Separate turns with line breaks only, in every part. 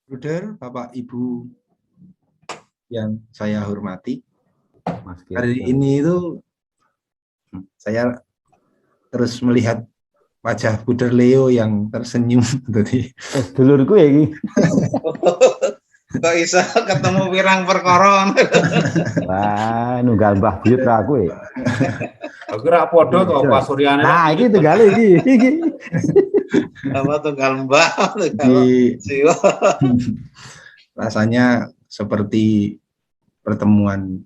Bruder, Bapak Ibu yang saya hormati,
Mas
hari ini itu saya terus melihat wajah Bruder Leo yang tersenyum tadi.
Dulurku ya iki.
Kok iso ketemu pirang perkara.
Wah, nunggal Mbah Buyut ra aku ya.
Aku kira podo to Pak Suryane.
Nah, iki tunggal iki.
Apa tunggal mbah,
Jadi,
siwa.
rasanya seperti pertemuan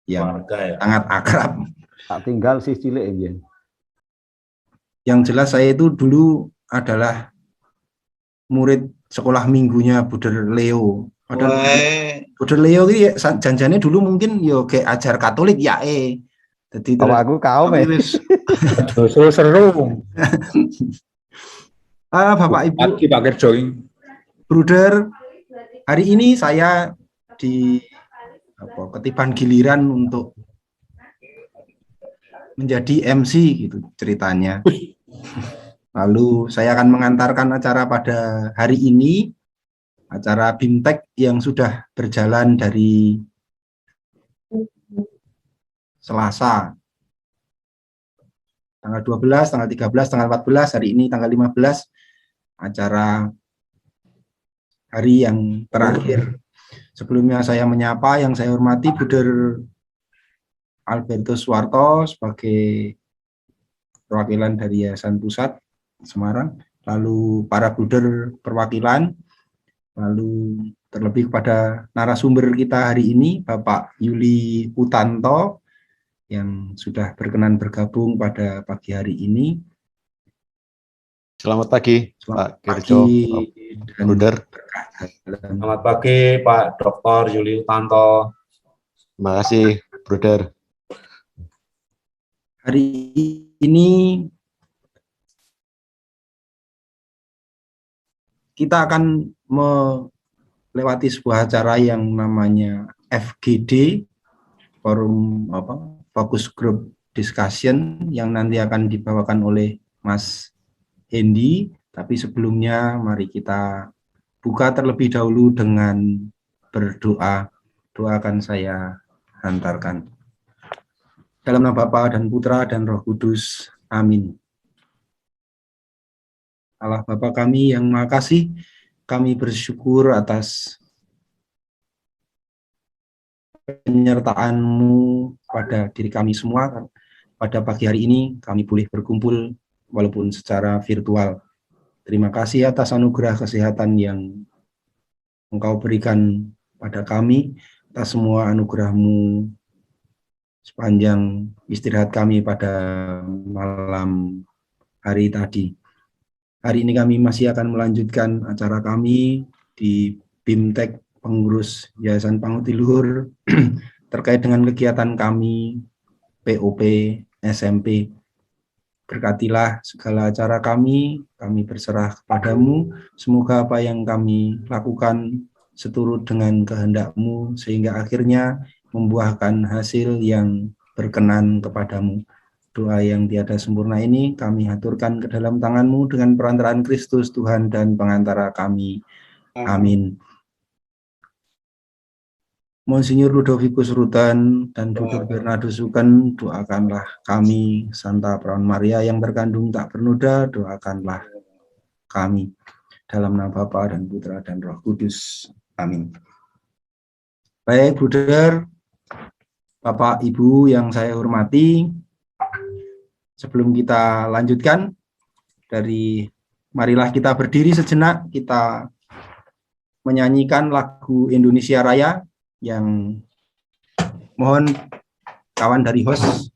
yang
Keluarga ya.
sangat akrab.
Tak tinggal sih cilik ya.
Yang jelas saya itu dulu adalah murid sekolah minggunya Bruder Leo. Padahal Bruder Leo ini janjane dulu mungkin yo kayak ajar Katolik ya Jadi
Kalau aku kaum ya.
Seru.
Bapak Ibu
Pagi Pak Kerjoing.
Bruder, hari ini saya ketiban giliran untuk menjadi MC gitu ceritanya. Lalu saya akan mengantarkan acara pada hari ini, acara BIMTEK yang sudah berjalan dari Selasa tanggal 12, tanggal 13, tanggal 14, hari ini tanggal 15, acara hari yang terakhir. Sebelumnya saya menyapa yang saya hormati Bruder Albertus Suwarto sebagai perwakilan dari Yayasan Pusat Semarang, lalu para bruder perwakilan, lalu terlebih kepada narasumber kita hari ini Bapak Yuli Utanto yang sudah berkenan bergabung pada pagi hari ini.
Selamat pagi, Pak Kirjo,
dan
Bruder.
Selamat pagi Pak Dr. Yuli Utanto.
Terima kasih, Bruder.
Hari ini kita akan melewati sebuah acara yang namanya FGD, Forum Focus Group Discussion, yang nanti akan dibawakan oleh Mas Hendy. Tapi sebelumnya mari kita buka terlebih dahulu dengan berdoa. Doa akan saya hantarkan. Dalam nama Bapa dan Putra dan Roh Kudus. Amin. Allah Bapa kami yang Maha Kasih, kami bersyukur atas penyertaan-Mu pada diri kami semua. Pada pagi hari ini kami boleh berkumpul walaupun secara virtual. Terima kasih atas anugerah kesehatan yang Engkau berikan pada kami, atas semua anugerah-Mu sepanjang istirahat kami pada malam hari tadi. Hari ini kami masih akan melanjutkan acara kami di BIMTEK Pengurus Yayasan Panguti Luhur terkait dengan kegiatan kami POP SMP. Berkatilah segala acara kami berserah kepadamu. Semoga apa yang kami lakukan seturut dengan kehendak-Mu sehingga akhirnya membuahkan hasil yang berkenan kepadamu. Doa yang tiada sempurna ini kami haturkan ke dalam tangan-Mu dengan perantaraan Kristus Tuhan dan pengantara kami. Amin. Monsinyur Ludovicus Rutan dan Bruder Bernardus Suken, doakanlah kami. Santa Perawan Maria yang terkandung tak bernoda, doakanlah kami. Dalam nama Bapa dan Putra dan Roh Kudus. Amin. Baik, Bruder, Bapak, Ibu yang saya hormati, sebelum kita lanjutkan, marilah kita berdiri sejenak, kita menyanyikan lagu Indonesia Raya yang mohon kawan dari host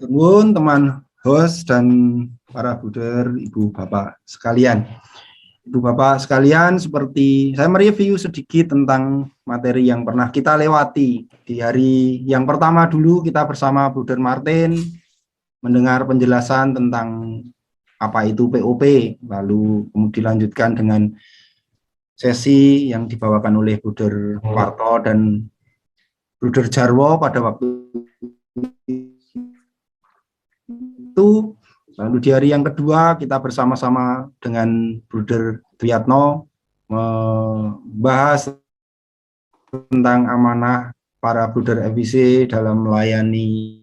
Nuwun teman host dan para buder, ibu bapak sekalian. Ibu bapak sekalian, seperti saya mereview sedikit tentang materi yang pernah kita lewati. Di hari yang pertama dulu kita bersama Bruder Martin mendengar penjelasan tentang apa itu POP, lalu kemudian dilanjutkan dengan sesi yang dibawakan oleh Bruder Warto dan Bruder Jarwo pada waktu itu. Lalu di hari yang kedua kita bersama-sama dengan Bruder Dwiatno membahas tentang amanah para Bruder FIC dalam melayani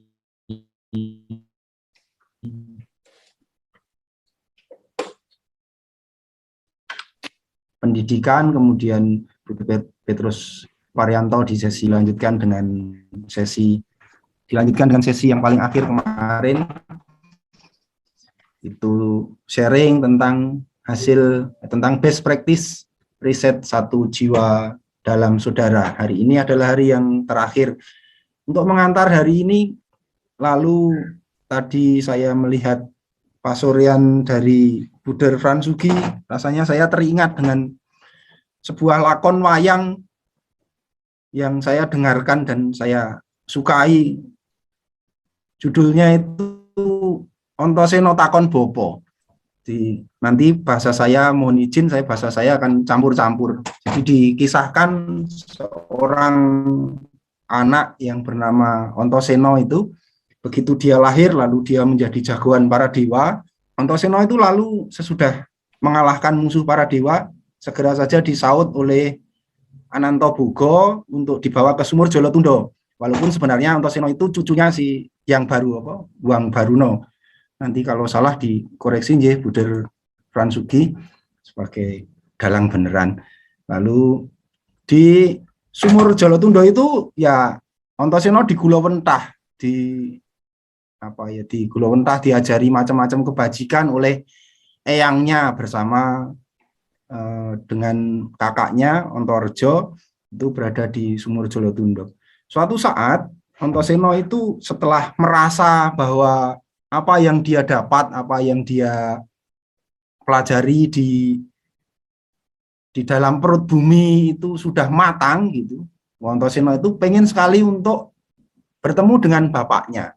pendidikan. Kemudian Bruder Petrus Varianto di sesi dilanjutkan dengan sesi yang paling akhir kemarin, itu sharing tentang hasil tentang best practice riset satu jiwa dalam saudara. Hari ini adalah hari yang terakhir untuk mengantar hari ini. Lalu tadi saya melihat pasurian dari Bruder Fransugi, rasanya saya teringat dengan sebuah lakon wayang yang saya dengarkan dan saya sukai. Judulnya itu Ontoseno takon bopo. Nanti bahasa saya, mohon izin, bahasa saya akan campur-campur. Jadi dikisahkan seorang anak yang bernama Ontoseno itu, begitu dia lahir lalu dia menjadi jagoan para dewa. Ontoseno itu lalu sesudah mengalahkan musuh para dewa, segera saja disaut oleh Anantobogo untuk dibawa ke sumur Jolotundo. Walaupun sebenarnya Ontoseno itu cucunya si yang baru Wang Baruno. Nanti kalau salah dikoreksi nggih Bruder Fransugi sebagai dalang beneran. Lalu di sumur Jolotundo itu ya Ontoseno digulawentah, di gulawentah, diajari macam-macam kebajikan oleh eyangnya bersama dengan kakaknya Ontorejo, itu berada di sumur Jolotundo. Suatu saat Ontoseno itu setelah merasa bahwa apa yang dia dapat, apa yang dia pelajari di dalam perut bumi itu sudah matang gitu. Ontoseno itu pengen sekali untuk bertemu dengan bapaknya.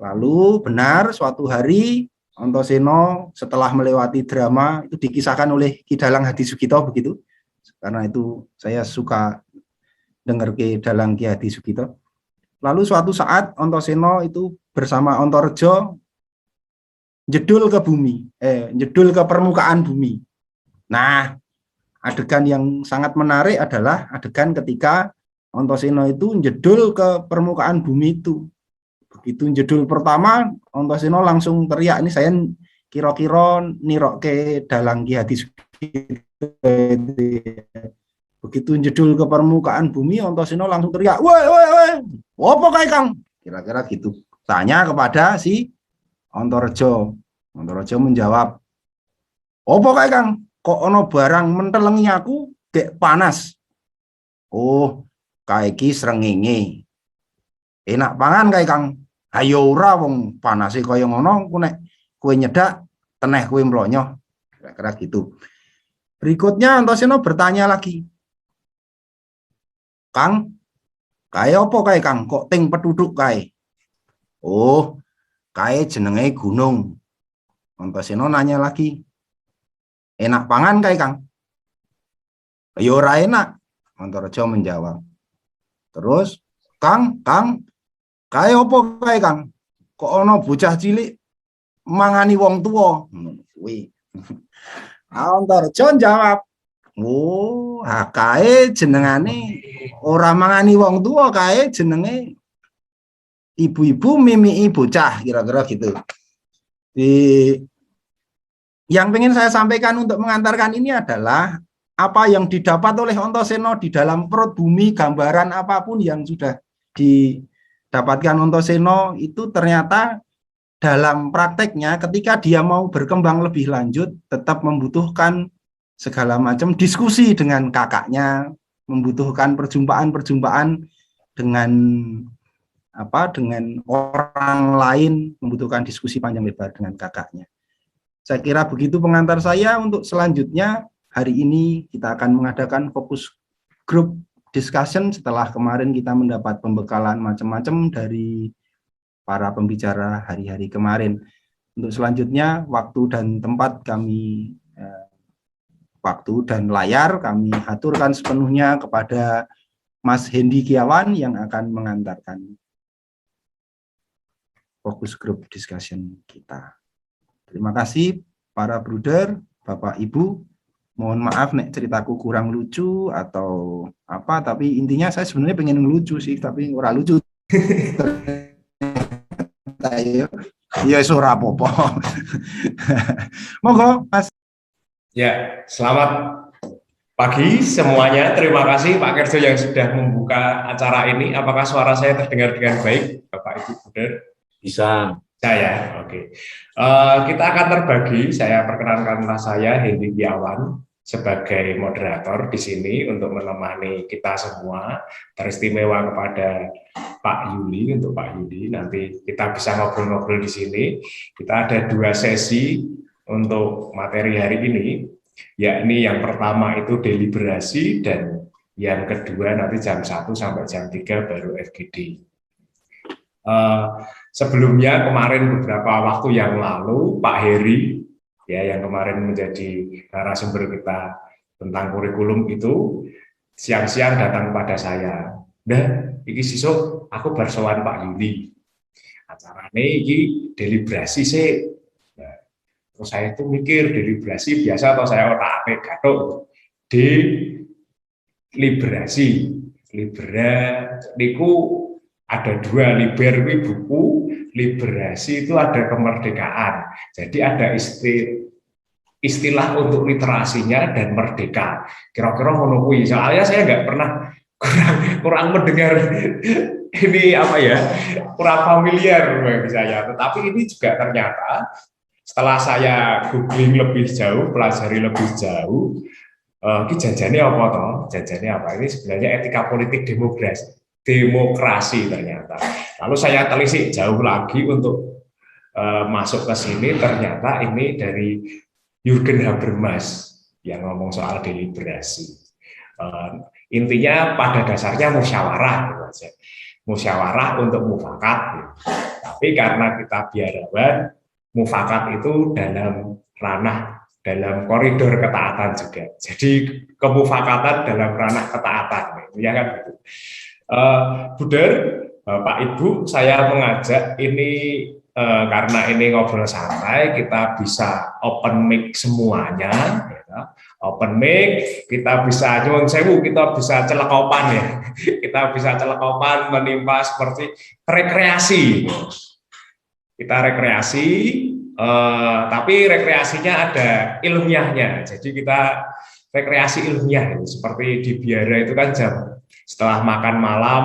Lalu benar suatu hari Ontoseno setelah melewati drama, itu dikisahkan oleh Ki Dalang Hadi Sugito begitu. Karena itu saya suka dengar Ki Dalang Ki Hadi Sugito. Lalu suatu saat Ontoseno itu bersama Ontorejo jedul ke bumi, jedul ke permukaan bumi. Nah, adegan yang sangat menarik adalah adegan ketika Ontoseno itu jedul ke permukaan bumi itu. Begitu jedul pertama, Ontoseno langsung teriak, ini saya kira-kira nirokke Dalang Ki Hadi Sugito. Begitu jedul ke permukaan bumi, Ontoseno langsung teriak, woi, apa kae Kang? Kira-kira gitu. Tanya kepada si Ontorejo. Ontorejo menjawab, apa kae Kang? Kok ono barang mentelengi aku dek panas? Oh, kae iki srengenge. Enak pangan kae Kang. Ayo ora wong panase kaya ngono, ku nek kowe nyedak teneh kowe mlonyoh. Kira-kira gitu. Berikutnya Antosiono bertanya lagi, Kang, kae apa kae Kang? Kok ting petuduk kae? Oh, kae jenenge gunung. Antosiono nanya lagi, enak pangan kae Kang? Ya ora enak, Antareja menjawab. Terus, Kang, kae apa kae Kang? Kok ana bocah cilik mangani wong tua? Kuwi. Antareja jawab, oh, kae jenengane ora mangani wong tua, kae jenenge ibu-ibu mimii bocah, kira-kira gitu. Yang ingin saya sampaikan untuk mengantarkan ini adalah apa yang didapat oleh Antosiono di dalam perut bumi, gambaran apapun yang sudah didapatkan Antosiono itu ternyata dalam prakteknya ketika dia mau berkembang lebih lanjut tetap membutuhkan segala macam diskusi dengan kakaknya, membutuhkan perjumpaan-perjumpaan dengan orang lain, membutuhkan diskusi panjang lebar dengan kakaknya. Saya kira begitu pengantar saya. Untuk selanjutnya hari ini kita akan mengadakan fokus group discussion setelah kemarin kita mendapat pembekalan macam-macam dari para pembicara hari-hari kemarin. Untuk selanjutnya waktu dan tempat kami waktu dan layar kami aturkan sepenuhnya kepada Mas Hendy Kiawan yang akan mengantarkan fokus group discussion kita. Terima kasih para bruder, Bapak Ibu. Mohon maaf nek ceritaku kurang lucu atau apa, tapi intinya saya sebenarnya pengen lucu sih, tapi ora lucu. Ya ora apa-apa. Monggo Mas.
Ya, selamat pagi semuanya. Terima kasih Pak Kerjo yang sudah membuka acara ini. Apakah suara saya terdengar dengan baik, Bapak Ibu bruder?
Bisa.
Saya, oke. Kita akan terbagi. Saya perkenalkanlah saya Hendy Kiawan sebagai moderator di sini untuk menemani kita semua. Teristimewa kepada Pak Yuli, untuk Pak Yuli. Nanti kita bisa ngobrol-ngobrol di sini. Kita ada 2 sesi untuk materi hari ini, yakni yang pertama itu deliberasi dan yang kedua nanti jam 1 sampai jam 3 baru FGD. Sebelumnya kemarin beberapa waktu yang lalu Pak Heri ya yang kemarin menjadi narasumber kita tentang kurikulum itu siang-siang datang pada saya. Nah, iki sisuk aku bersowan Pak Yuli. Acarane iki deliberasi sih. Nah, terus saya itu mikir deliberasi biasa atau saya otak-atik gathuk. Deliberasi. Libera niku ada 2, liber itu buku, liberasi itu ada kemerdekaan. Jadi ada istilah untuk literasinya dan merdeka. Kira-kira ngono kuwi. Soalnya saya nggak pernah kurang mendengar ini apa ya, kurang familiar bagi saya. Tetapi ini juga ternyata setelah saya googling lebih jauh, pelajari lebih jauh, ini jajannya apa toh? Jajannya apa? Ini sebenarnya etika politik demokrasi ternyata. Lalu saya telisik jauh lagi untuk masuk ke sini, ternyata ini dari Jürgen Habermas yang ngomong soal deliberasi. Intinya pada dasarnya musyawarah, gitu aja. Musyawarah untuk mufakat. Gitu. Tapi karena kita biarawan, mufakat itu dalam ranah, dalam koridor ketaatan juga. Jadi kemufakatan dalam ranah ketaatan, ya kan gitu. Buder, Pak Ibu, saya mengajak ini karena ini ngobrol santai, kita bisa open mic semuanya, ya. Open mic, kita bisa nyuwun sewu, kita bisa celekopan ya, kita bisa celekopan menimpa seperti rekreasi, kita rekreasi, tapi rekreasinya ada ilmiahnya, jadi kita rekreasi ilmiah, seperti di biara itu kan setelah makan malam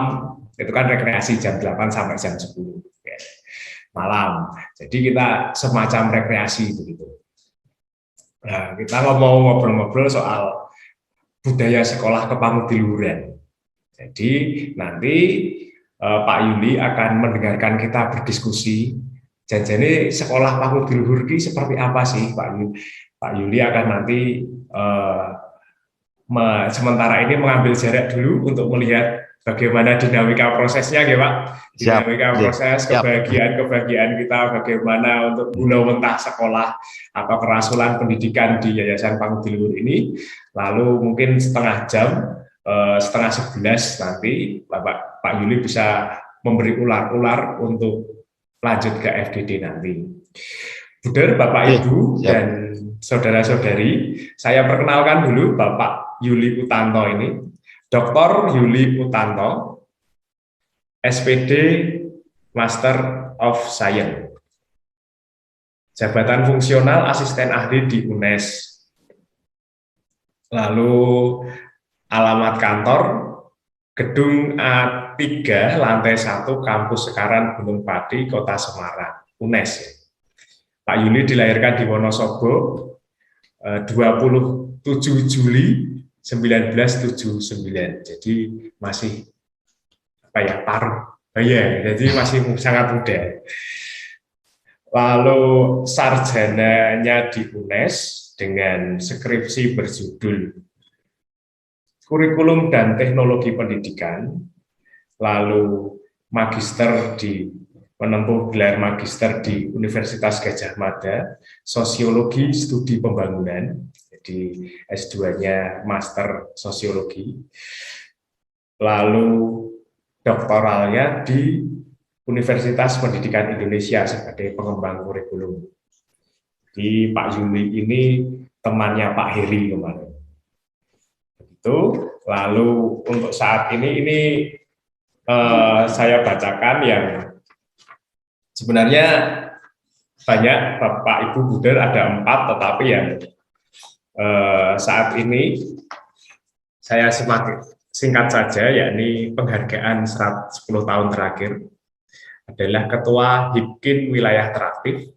itu kan rekreasi jam 8 sampai jam 10 ya, malam. Jadi kita semacam rekreasi begitu. Nah, kita ngobrol-ngobrol soal budaya sekolah kepamudiluhuran. Jadi nanti Pak Yuli akan mendengarkan kita berdiskusi. Jadi sekolah pamudiluhur ini seperti apa sih Pak Yuli? Pak Yuli akan nanti sementara ini mengambil jarak dulu untuk melihat bagaimana dinamika prosesnya ya Pak. Dinamika proses kebahagiaan kita, bagaimana untuk guna mentah sekolah atau kerasulan pendidikan di Yayasan Pangudi Luhur ini. Lalu mungkin setengah jam, setengah 11 nanti Pak Yuli bisa memberi ular-ular untuk lanjut ke FDD nanti. Buder, Bapak Ibu dan saudara-saudari, saya perkenalkan dulu Bapak Yuli Utanto ini. Dr. Yuli Utanto, SPD Master of Science, jabatan fungsional asisten ahli di UNES. Lalu alamat kantor Gedung A3 lantai 1 Kampus Sekaran Gunung Pati Kota Semarang, UNES. Pak Yuli dilahirkan di Wonosobo 27 Juli 1979, jadi masih paruh, jadi masih sangat muda. Lalu sarjananya di UNES dengan skripsi berjudul Kurikulum dan Teknologi Pendidikan, lalu magister menempuh gelar magister di Universitas Gadjah Mada, Sosiologi Studi Pembangunan, jadi S2-nya Master Sosiologi, lalu doktoralnya di Universitas Pendidikan Indonesia sebagai pengembang kurikulum. Di Pak Yuli ini temannya Pak Heri kemarin. Begitu. Lalu untuk saat ini saya bacakan yang sebenarnya banyak Bapak Ibu Buder, ada 4, tetapi yang saat ini saya singkat saja, yakni penghargaan 10 tahun terakhir adalah Ketua Hipkin Wilayah Teraktif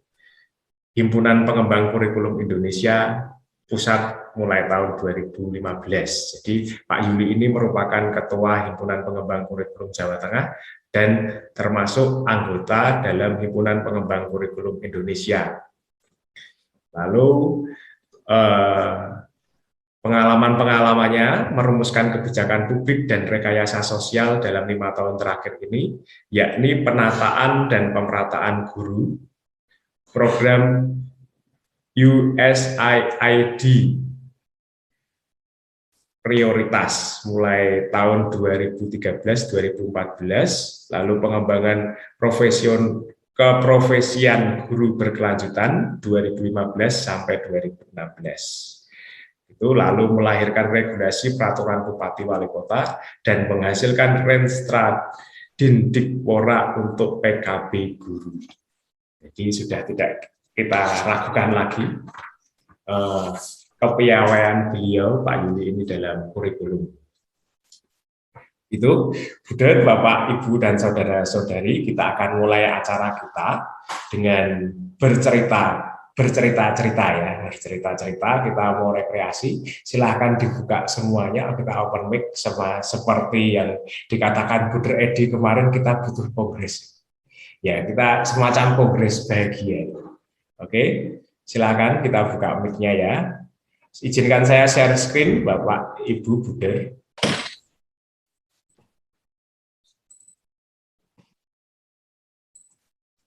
Himpunan Pengembang Kurikulum Indonesia Pusat mulai tahun 2015. Jadi Pak Yuli ini merupakan Ketua Himpunan Pengembang Kurikulum Jawa Tengah dan termasuk anggota dalam Himpunan Pengembang Kurikulum Indonesia. Lalu pengalaman-pengalamannya merumuskan kebijakan publik dan rekayasa sosial dalam 5 tahun terakhir ini, yakni penataan dan pemerataan guru, program USAID prioritas mulai tahun 2013-2014, lalu pengembangan keprofesian guru berkelanjutan 2015 sampai 2016. Itu lalu melahirkan regulasi peraturan Bupati Wali Kota dan menghasilkan Renstra Dindikpora untuk PKB guru. Jadi sudah tidak kita ragukan lagi kepiawaian beliau Pak Yuli ini dalam kurikulum. Itu, Buder, Bapak, Ibu, dan saudara-saudari, kita akan mulai acara kita dengan bercerita-cerita ya, kita mau rekreasi, silahkan dibuka semuanya, kita open mic seperti yang dikatakan Buder Edi kemarin, kita butuh kongres. Ya, kita semacam kongres bahagia. Oke, silakan kita buka mic-nya ya. Izinkan saya share screen, Bapak, Ibu, Buder.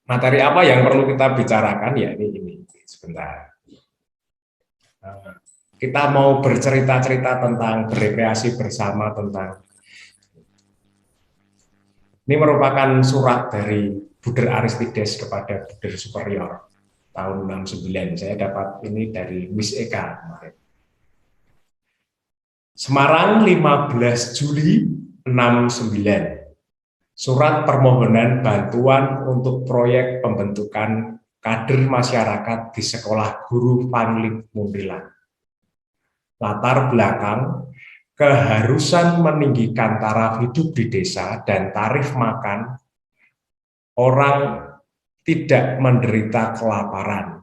Materi apa yang perlu kita bicarakan ya ini sebentar. Kita mau bercerita-cerita tentang berrekreasi bersama tentang. Ini merupakan surat dari Buder Aristides kepada Buder Superior tahun 69. Saya dapat ini dari Miss Eka kemarin. Semarang 15 Juli 69. Surat permohonan bantuan untuk proyek pembentukan kader masyarakat di Sekolah Guru Panlip Muntilan. Latar belakang keharusan meninggikan taraf hidup di desa dan tarif makan orang tidak menderita kelaparan.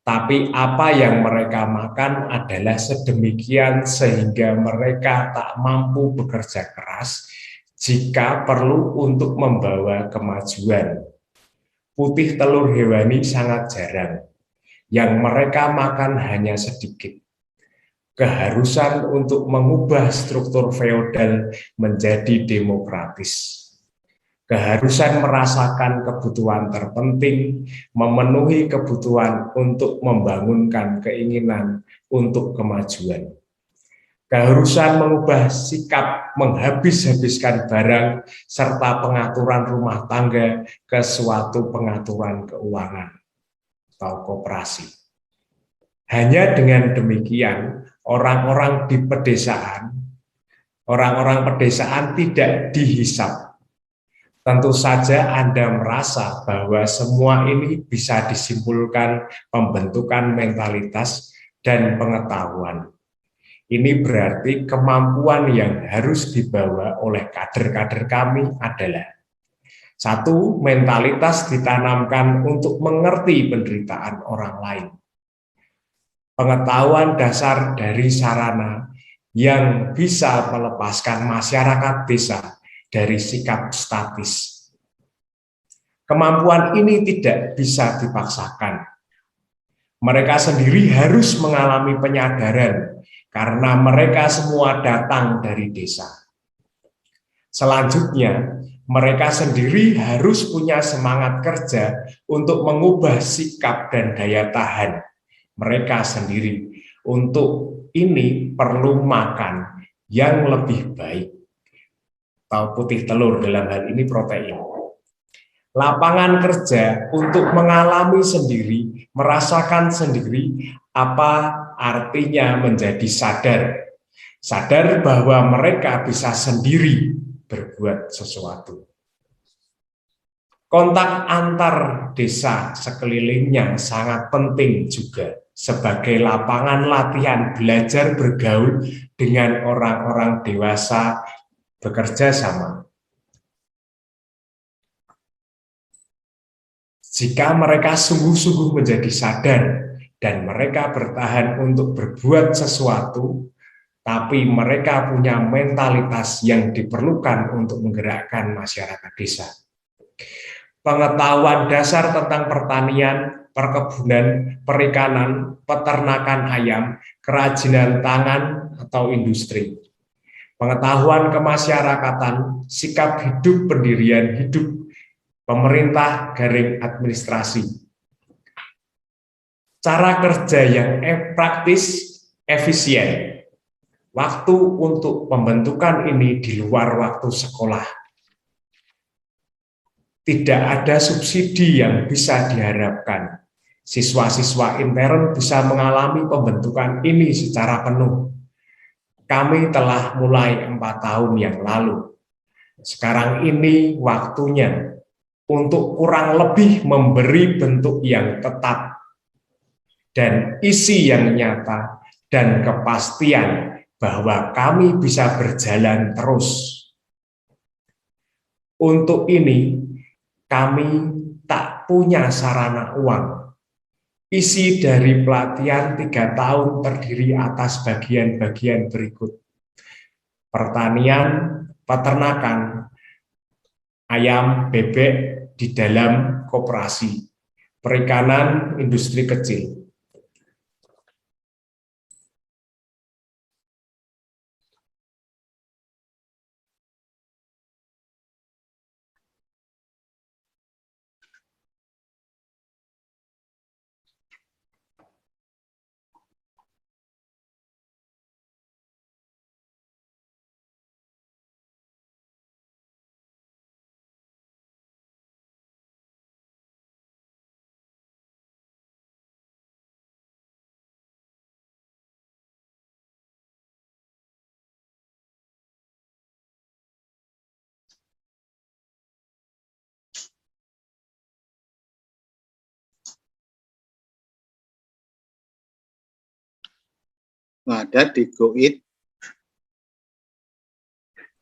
Tapi apa yang mereka makan adalah sedemikian sehingga mereka tak mampu bekerja keras jika perlu untuk membawa kemajuan. Putih telur hewani sangat jarang. yang mereka makan hanya sedikit. Keharusan untuk mengubah struktur feodal menjadi demokratis. Keharusan merasakan kebutuhan terpenting, memenuhi kebutuhan untuk membangunkan keinginan untuk kemajuan. Keharusan mengubah sikap menghabis-habiskan barang serta pengaturan rumah tangga ke suatu pengaturan keuangan atau koperasi. Hanya dengan demikian, orang-orang pedesaan tidak dihisap. Tentu saja Anda merasa bahwa semua ini bisa disimpulkan pembentukan mentalitas dan pengetahuan. Ini berarti kemampuan yang harus dibawa oleh kader-kader kami adalah: 1. Mentalitas ditanamkan untuk mengerti penderitaan orang lain. Pengetahuan dasar dari sarana yang bisa melepaskan masyarakat desa dari sikap statis. Kemampuan ini tidak bisa dipaksakan. Mereka sendiri harus mengalami penyadaran karena mereka semua datang dari desa. Selanjutnya, mereka sendiri harus punya semangat kerja untuk mengubah sikap dan daya tahan mereka sendiri. Untuk ini perlu makan yang lebih baik, atau putih telur, dalam hal ini protein. Lapangan kerja untuk mengalami sendiri, merasakan sendiri apa artinya menjadi sadar. Sadar bahwa mereka bisa sendiri berbuat sesuatu. Kontak antar desa sekelilingnya sangat penting juga sebagai lapangan latihan belajar bergaul dengan orang-orang dewasa, bekerja sama. Jika mereka sungguh-sungguh menjadi sadar dan mereka bertahan untuk berbuat sesuatu, tapi mereka punya mentalitas yang diperlukan untuk menggerakkan masyarakat desa. Pengetahuan dasar tentang pertanian, perkebunan, perikanan, peternakan ayam, kerajinan tangan atau industri. Pengetahuan kemasyarakatan, sikap hidup, pendirian hidup, pemerintah garing administrasi. Cara kerja yang praktis, efisien. Waktu untuk pembentukan ini di luar waktu sekolah. Tidak ada subsidi yang bisa diharapkan. Siswa-siswa intern bisa mengalami pembentukan ini secara penuh. Kami telah mulai 4 tahun yang lalu. Sekarang ini waktunya untuk kurang lebih memberi bentuk yang tetap dan isi yang nyata dan kepastian bahwa kami bisa berjalan terus. Untuk ini, kami tak punya sarana uang. Isi dari pelatihan 3 tahun terdiri atas bagian-bagian berikut: pertanian, peternakan, ayam, bebek di dalam koperasi, perikanan, industri kecil.
Ada di Goit.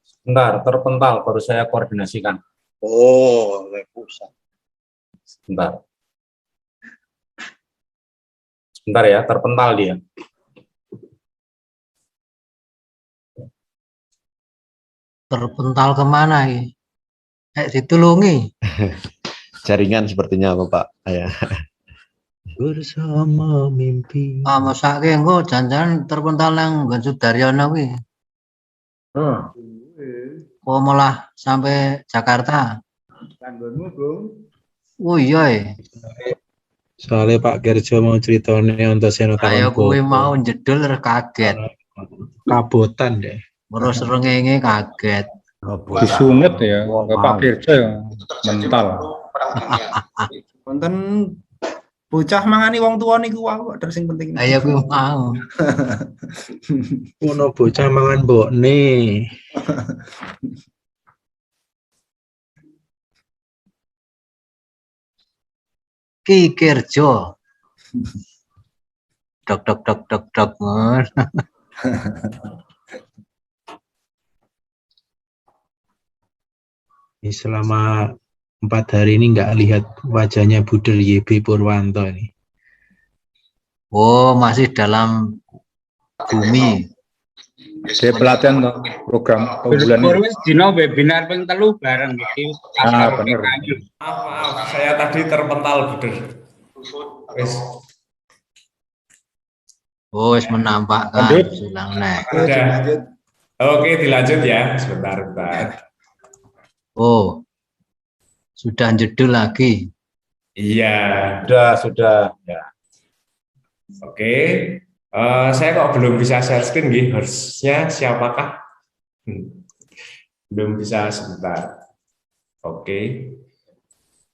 Sebentar, terpental, baru saya koordinasikan.
Oh, pusat.
Sebentar. Sebentar ya, terpental dia.
Terpental kemana ya? Ditulungi.
Jaringan sepertinya Bapak. Ya. Bersama mimpi.
Ah, masake engko jangan terpental nang nggon Sudaryono kuwi. Oh, malah sampai Jakarta. Oh iya.
Soalnya Pak Gerjo mau ceritanya Antasena
Ayo
tahun
kuwi
bobo.
mau jedul kaget.
Kabotan deh.
Terus rengenge kaget.
Disunget ya, Pak Kirjo ya, mental.
Wonten bocah mangani wong tuwa niku wae kok terus sing penting.
Ayo kuwi mau.
Ono bocah mangan mbokne.
Ki Kirjo. Dok.
Selama 4 hari ini nggak lihat wajahnya Buder YB Purwanto ini.
Oh, masih dalam bumi.
Dia pelatihan toh, program bulan ini.
Dino webinar ping 3 bareng gitu.
Bener.
Maaf, saya tadi terpental, Buder. Wis.
Oh, wis menampakkan
Lanjut.
silang nek.
Udah. Oke, dilanjut ya. Sebentar.
Oh. Sudah jedul lagi.
Iya.
Sudah. Ya.
Oke. Saya kok belum bisa share screen nih. Harusnya siapakah? Belum bisa, sebentar. Oke.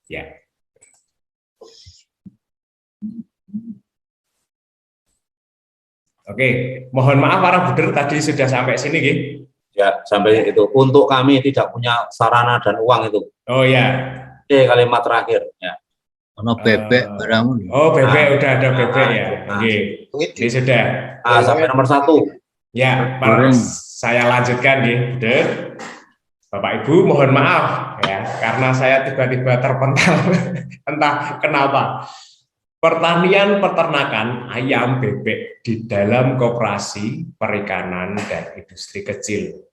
Ya. Oke, mohon maaf para Buder tadi sudah sampai sini, Gih.
Ya, sampai itu. Untuk kami tidak punya sarana dan uang itu.
Oh ya.
Oke, kalimat terakhir. Ya.
Ono bebek barang.
Oh, bebek udah ada bebek ya. Oke. Ini sudah.
Sampai nomor 1.
Ya, saya lanjutkan nih, Buder. Bapak Ibu, mohon maaf ya, karena saya tiba-tiba terpental. Entah kenapa. Pertanian peternakan ayam bebek di dalam koperasi perikanan dan industri kecil.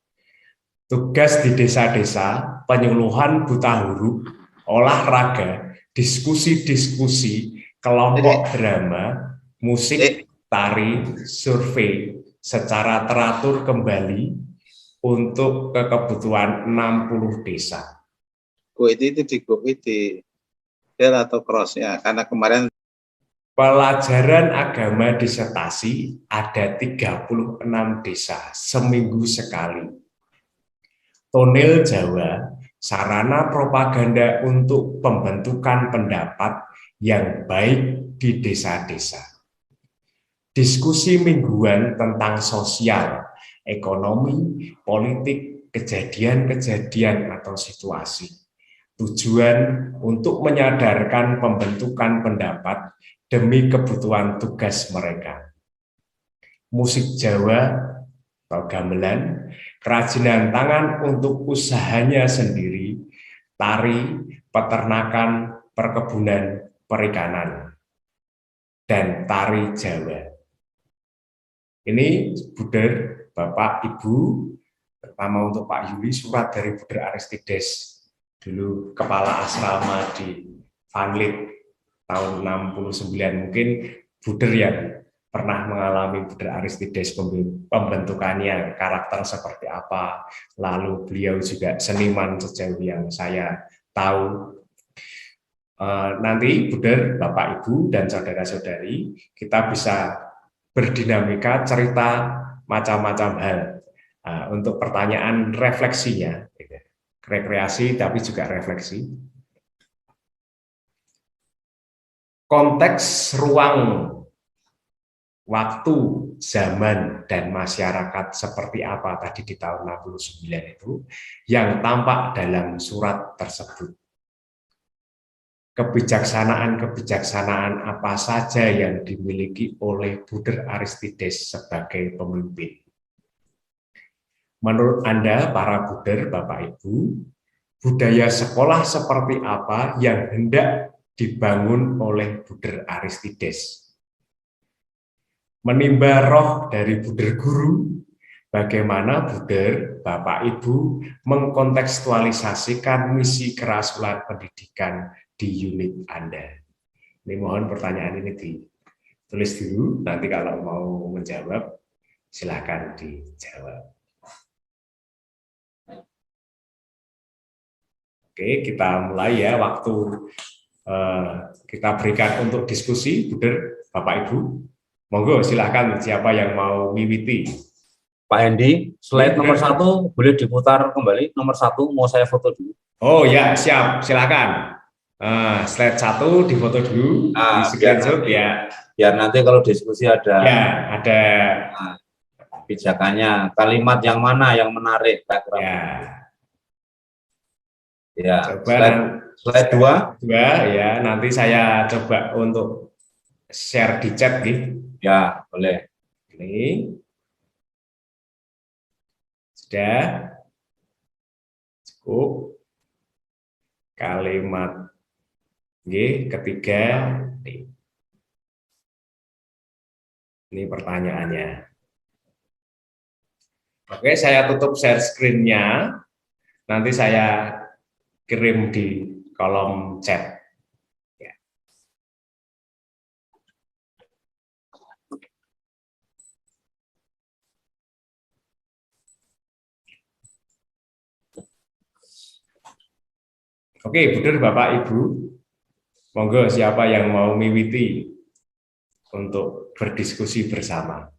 Tugas di desa-desa, penyuluhan buta huruf, olahraga, diskusi-diskusi, kelompok drama, musik, tari, survei secara teratur kembali untuk kebutuhan 60 desa.
Itu di del atau cross ya, karena kemarin
Pelajaran agama disertasi ada 36 desa seminggu sekali. Tonel Jawa, sarana propaganda untuk pembentukan pendapat yang baik di desa-desa. Diskusi mingguan tentang sosial, ekonomi, politik, kejadian-kejadian atau situasi. Tujuan untuk menyadarkan pembentukan pendapat demi kebutuhan tugas mereka. Musik Jawa atau gamelan, kerajinan tangan untuk usahanya sendiri, tari, peternakan, perkebunan, perikanan, dan tari Jawa. Ini Buder, Bapak, Ibu, terutama untuk Pak Yuli, surat dari Buder Aristides, dulu kepala asrama di Vanlit tahun 69, mungkin Buder yang pernah mengalami Buder Aristides, pembentukannya, karakter seperti apa, lalu beliau juga seniman sejauh yang saya tahu. Nanti Buder, Bapak, Ibu, dan saudara-saudari, kita bisa berdinamika, cerita macam-macam hal untuk pertanyaan refleksinya, rekreasi tapi juga refleksi. Konteks ruang, waktu, zaman, dan masyarakat seperti apa tadi di tahun 69 itu yang tampak dalam surat tersebut. Kebijaksanaan-kebijaksanaan apa saja yang dimiliki oleh Buder Aristides sebagai pemimpin. Menurut Anda, para Buder, Bapak Ibu, budaya sekolah seperti apa yang hendak dibangun oleh Buder Aristides? Menimba roh dari Buder Guru, bagaimana Buder, Bapak Ibu, mengkontekstualisasikan misi kerasulan pendidikan di unit Anda. Ini mohon pertanyaan ini ditulis dulu, nanti kalau mau menjawab silakan dijawab. Oke, kita mulai ya, waktu kita berikan untuk diskusi, Buder, Bapak Ibu. Monggo silakan siapa yang mau wiwiti.
Pak Hendi, slide nomor 1 boleh diputar kembali. Nomor 1 mau saya foto dulu.
Oh ya, siap, silakan. Slide 1 difoto dulu, di screenshot ya.
Biar nanti kalau diskusi ada.
Ya, ada.
Pijakannya, kalimat yang mana yang menarik, Pak Kram? Ya. Slide 2.
Ya, nanti saya coba untuk share di chat gitu.
Ya, boleh.
Ini. Sudah. Cukup. Kalimat ketiga. Ini pertanyaannya. Oke, saya tutup share screen-nya. Nanti saya kirim di kolom chat. Ya. Oke, Buder, Bapak, Ibu, monggo siapa yang mau miwiti untuk berdiskusi bersama.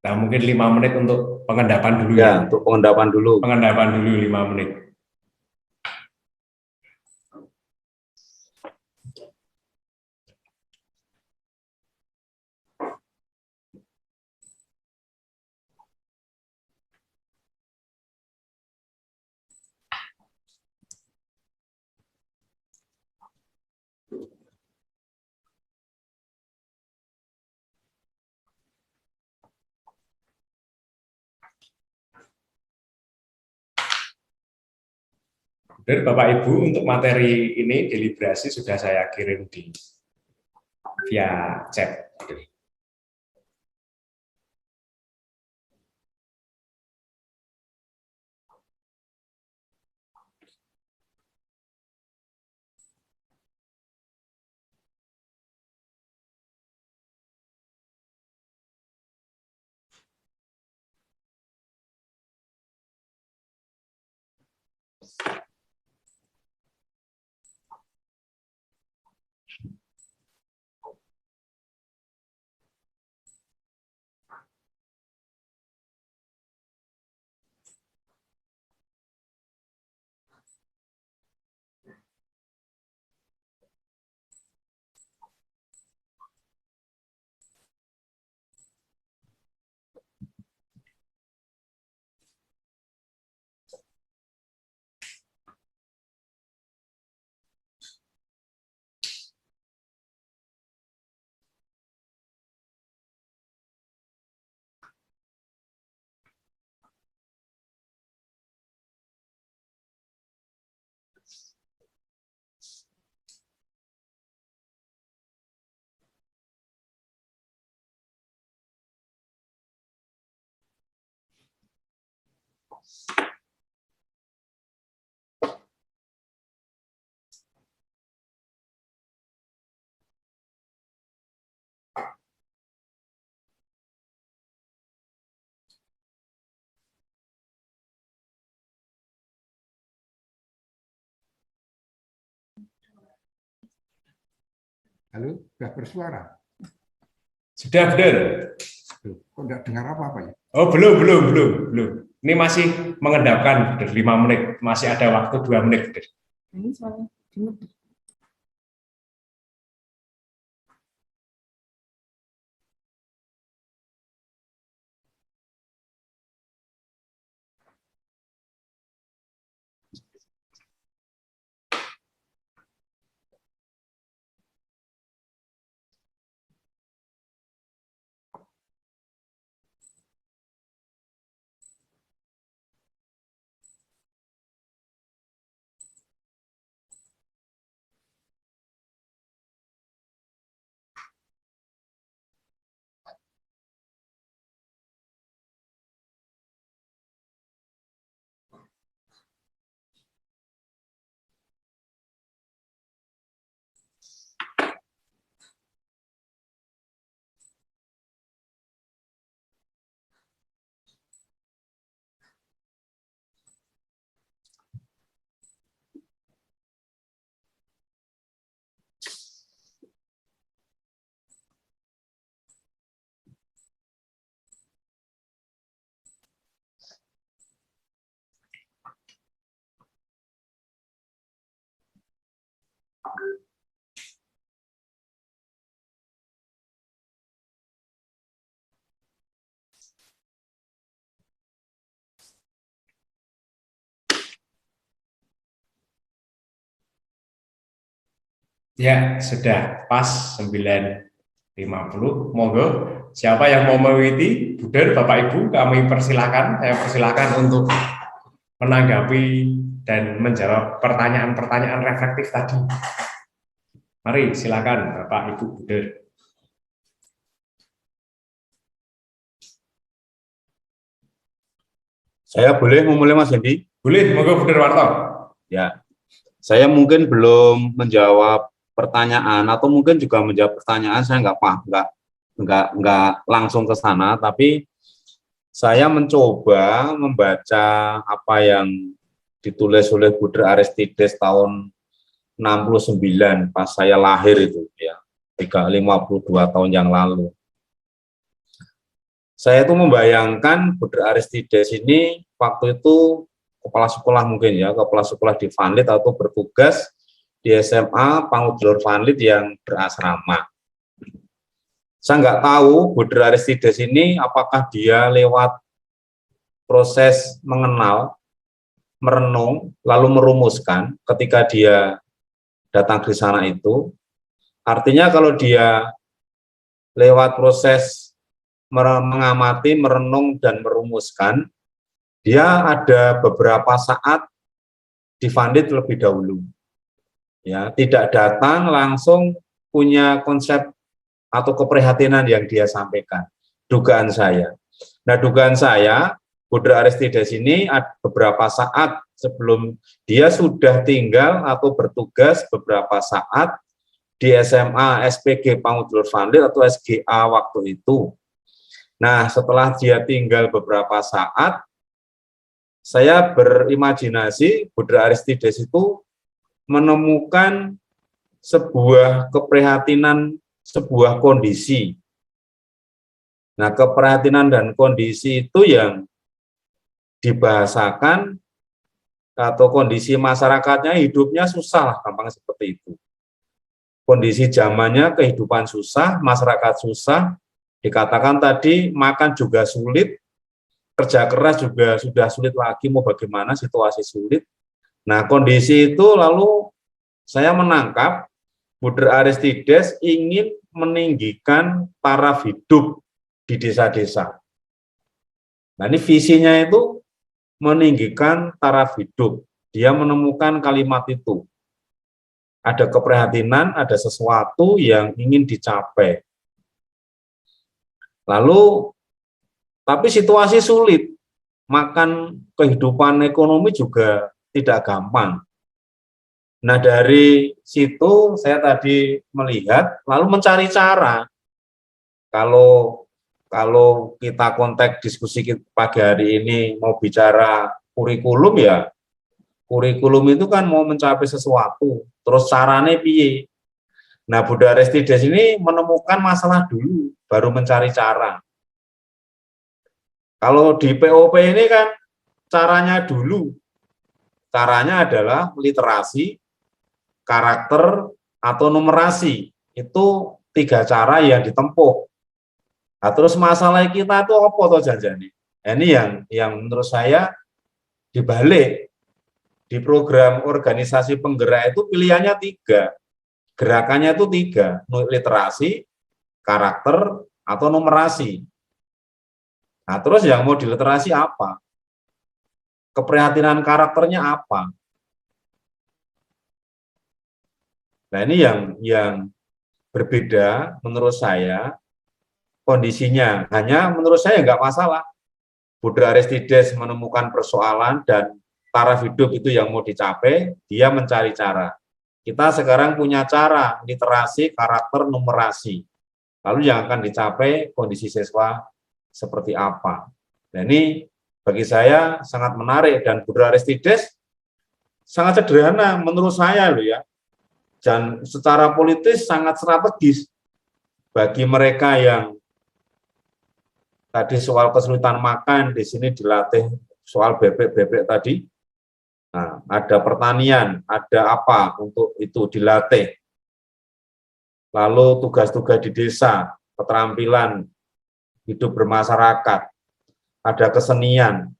Nah, mungkin 5 menit untuk pengendapan dulu ya.
Untuk pengendapan dulu.
Pengendapan dulu 5 menit. Dan Bapak Ibu, untuk materi ini deliberasi sudah saya kirim via chat.
Halo, sudah bersuara?
Sudah, Bener.
Kok enggak dengar apa-apa ya?
Oh, belum. Ini masih mengendapkan 5 menit, masih ada waktu 2 menit.
Ini soalnya
Ya, sudah pas 9.50. Monggo, siapa yang mau mengikuti? Buder, Bapak Ibu, kami persilakan. Saya persilakan untuk menanggapi dan menjawab pertanyaan-pertanyaan reflektif tadi. Mari, silakan Bapak Ibu Buder.
Saya boleh memulai Mas Hendi?
Boleh, monggo Buder Warto.
Ya, saya mungkin belum menjawab pertanyaan atau mungkin juga menjawab pertanyaan, saya nggak paham, nggak langsung ke sana, tapi saya mencoba membaca apa yang ditulis oleh Buder Aristides tahun 69 pas saya lahir itu ya, 52 tahun yang lalu. Saya itu membayangkan Buder Aristides ini waktu itu kepala sekolah mungkin ya, kepala sekolah di Vanlit atau bertugas di SMA Pangudulur Vanlit yang berasrama. Saya nggak tahu Buder Aristides ini apakah dia lewat proses mengenal, merenung, lalu merumuskan ketika dia datang di sana itu. Artinya kalau dia lewat proses mengamati, merenung, dan merumuskan, dia ada beberapa saat di Vanlit lebih dahulu. Ya, tidak datang langsung punya konsep atau keprihatinan yang dia sampaikan. Dugaan saya. Nah, dugaan saya, Buder Aristides ini ada beberapa saat sebelum dia sudah tinggal atau bertugas beberapa saat di SMA SPG Pangudulur Vanlit atau SGA waktu itu. Nah, setelah dia tinggal beberapa saat, saya berimajinasi Buder Aristides itu menemukan sebuah keprihatinan, sebuah kondisi. Nah, keprihatinan dan kondisi itu yang dibahasakan atau kondisi masyarakatnya hidupnya susah lah, gampang seperti itu. Kondisi zamannya kehidupan susah, masyarakat susah, dikatakan tadi makan juga sulit, kerja keras juga sudah sulit lagi, mau bagaimana situasi sulit. Nah, kondisi itu lalu saya menangkap Buder Aristides ingin meninggikan taraf hidup di desa-desa. Nah, ini visinya itu meninggikan taraf hidup. Dia menemukan kalimat itu. Ada keprihatinan, ada sesuatu yang ingin dicapai. Lalu, tapi situasi sulit. Makan kehidupan ekonomi juga tidak gampang. Nah, dari situ saya tadi melihat, lalu mencari cara. Kalau kita konteks diskusi pagi hari ini mau bicara kurikulum ya, kurikulum itu kan mau mencapai sesuatu, terus caranya piye. Nah, Buder Aristides ini menemukan masalah dulu, baru mencari cara. Kalau di POP ini kan caranya dulu. Caranya adalah literasi, karakter, atau numerasi. Itu 3 cara yang ditempuh. Nah, terus masalah kita itu apa toh janjane? Ini yang menurut saya dibalik. Di program organisasi penggerak itu pilihannya 3. Gerakannya itu 3, literasi, karakter, atau numerasi. Nah, terus yang mau diliterasi apa? Keprihatinan karakternya apa? Nah, ini yang berbeda menurut saya kondisinya. Hanya menurut saya nggak masalah. Buder Aristides menemukan persoalan dan taraf hidup itu yang mau dicapai, dia mencari cara. Kita sekarang punya cara, literasi, karakter, numerasi. Lalu yang akan dicapai kondisi siswa seperti apa. Nah, ini bagi saya sangat menarik dan Buder Aristides sangat sederhana menurut saya loh ya. Dan secara politis sangat strategis bagi mereka yang tadi soal kesulitan makan, di sini dilatih soal bebek-bebek tadi. Nah, ada pertanian, ada apa untuk itu dilatih. Lalu tugas-tugas di desa, keterampilan hidup bermasyarakat, ada kesenian,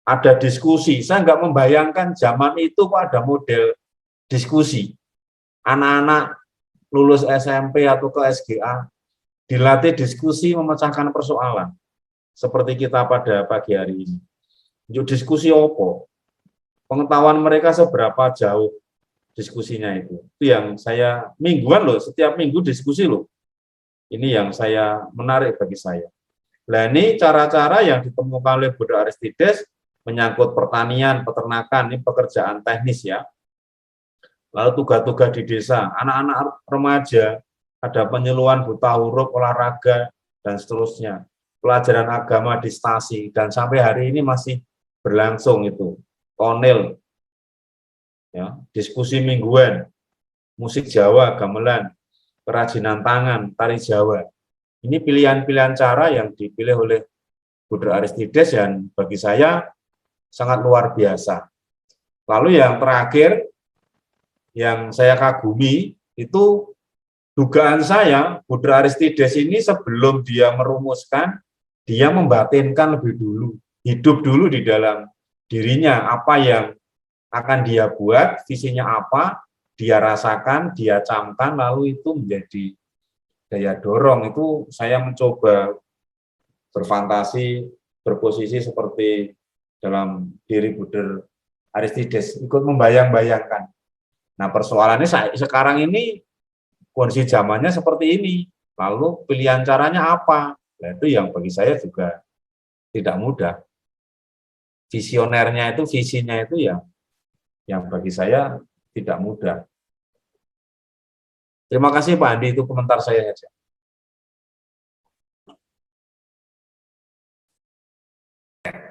ada diskusi. Saya nggak membayangkan zaman itu kok ada model diskusi. anak-anak lulus SMP atau ke SGA dilatih diskusi memecahkan persoalan seperti kita pada pagi hari ini. Yuk diskusi apa? Pengetahuan mereka seberapa jauh diskusinya itu yang saya mingguan loh, setiap minggu diskusi loh. Ini yang saya menarik bagi saya. Nah ini cara-cara yang ditemukan oleh Buddha Aristides menyangkut pertanian, peternakan, ini pekerjaan teknis ya. Lalu tugas-tugas di desa, anak-anak remaja, ada penyuluhan buta huruf, olahraga, dan seterusnya. Pelajaran agama di stasi, dan sampai hari ini masih berlangsung itu. Konil, ya, diskusi mingguan, musik Jawa, gamelan, kerajinan tangan, tari Jawa. Ini pilihan-pilihan cara yang dipilih oleh Buddha Aristides dan bagi saya sangat luar biasa. Lalu yang terakhir, yang saya kagumi, itu dugaan saya, Buddha Aristides ini sebelum dia merumuskan, dia membatinkan lebih dulu, hidup dulu di dalam dirinya, apa yang akan dia buat, visinya apa, dia rasakan, dia camkan, lalu itu menjadi daya dorong. Itu saya mencoba berfantasi, berposisi seperti dalam diri Buddha Aristides, ikut membayang-bayangkan. Nah persoalannya sekarang ini, kondisi zamannya seperti ini, lalu pilihan caranya apa? Nah, itu yang bagi saya juga tidak mudah. Visionernya itu, visinya itu yang bagi saya tidak mudah. Terima kasih Pak Andi, itu komentar saya saja.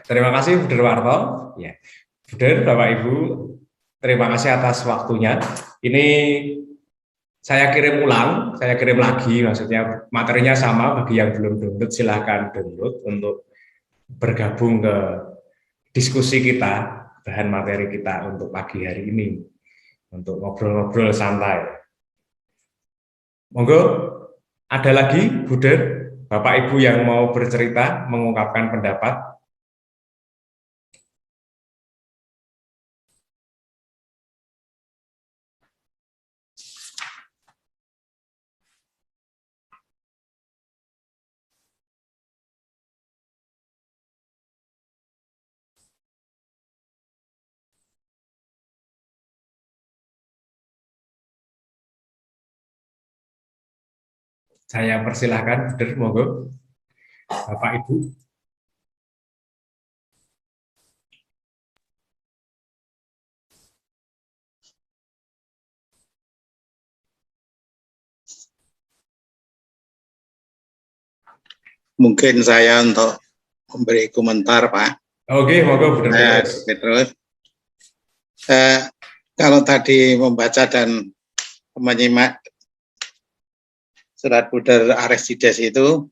Terima kasih Buder Warto. Ya. Buder, Bapak Ibu, terima kasih atas waktunya. Ini saya kirim ulang, saya kirim lagi, maksudnya materinya sama, bagi yang belum download silahkan download untuk bergabung ke diskusi kita, bahan materi kita untuk pagi hari ini, untuk ngobrol-ngobrol santai. Monggo, ada lagi Buder, Bapak Ibu yang mau bercerita, mengungkapkan pendapat. Saya persilahkan, Buder, monggo, Bapak Ibu.
Mungkin saya untuk memberi komentar, Pak.
Oke, monggo, Buder.
Terus, kalau tadi membaca dan menyimak surat Buddha Aristides itu,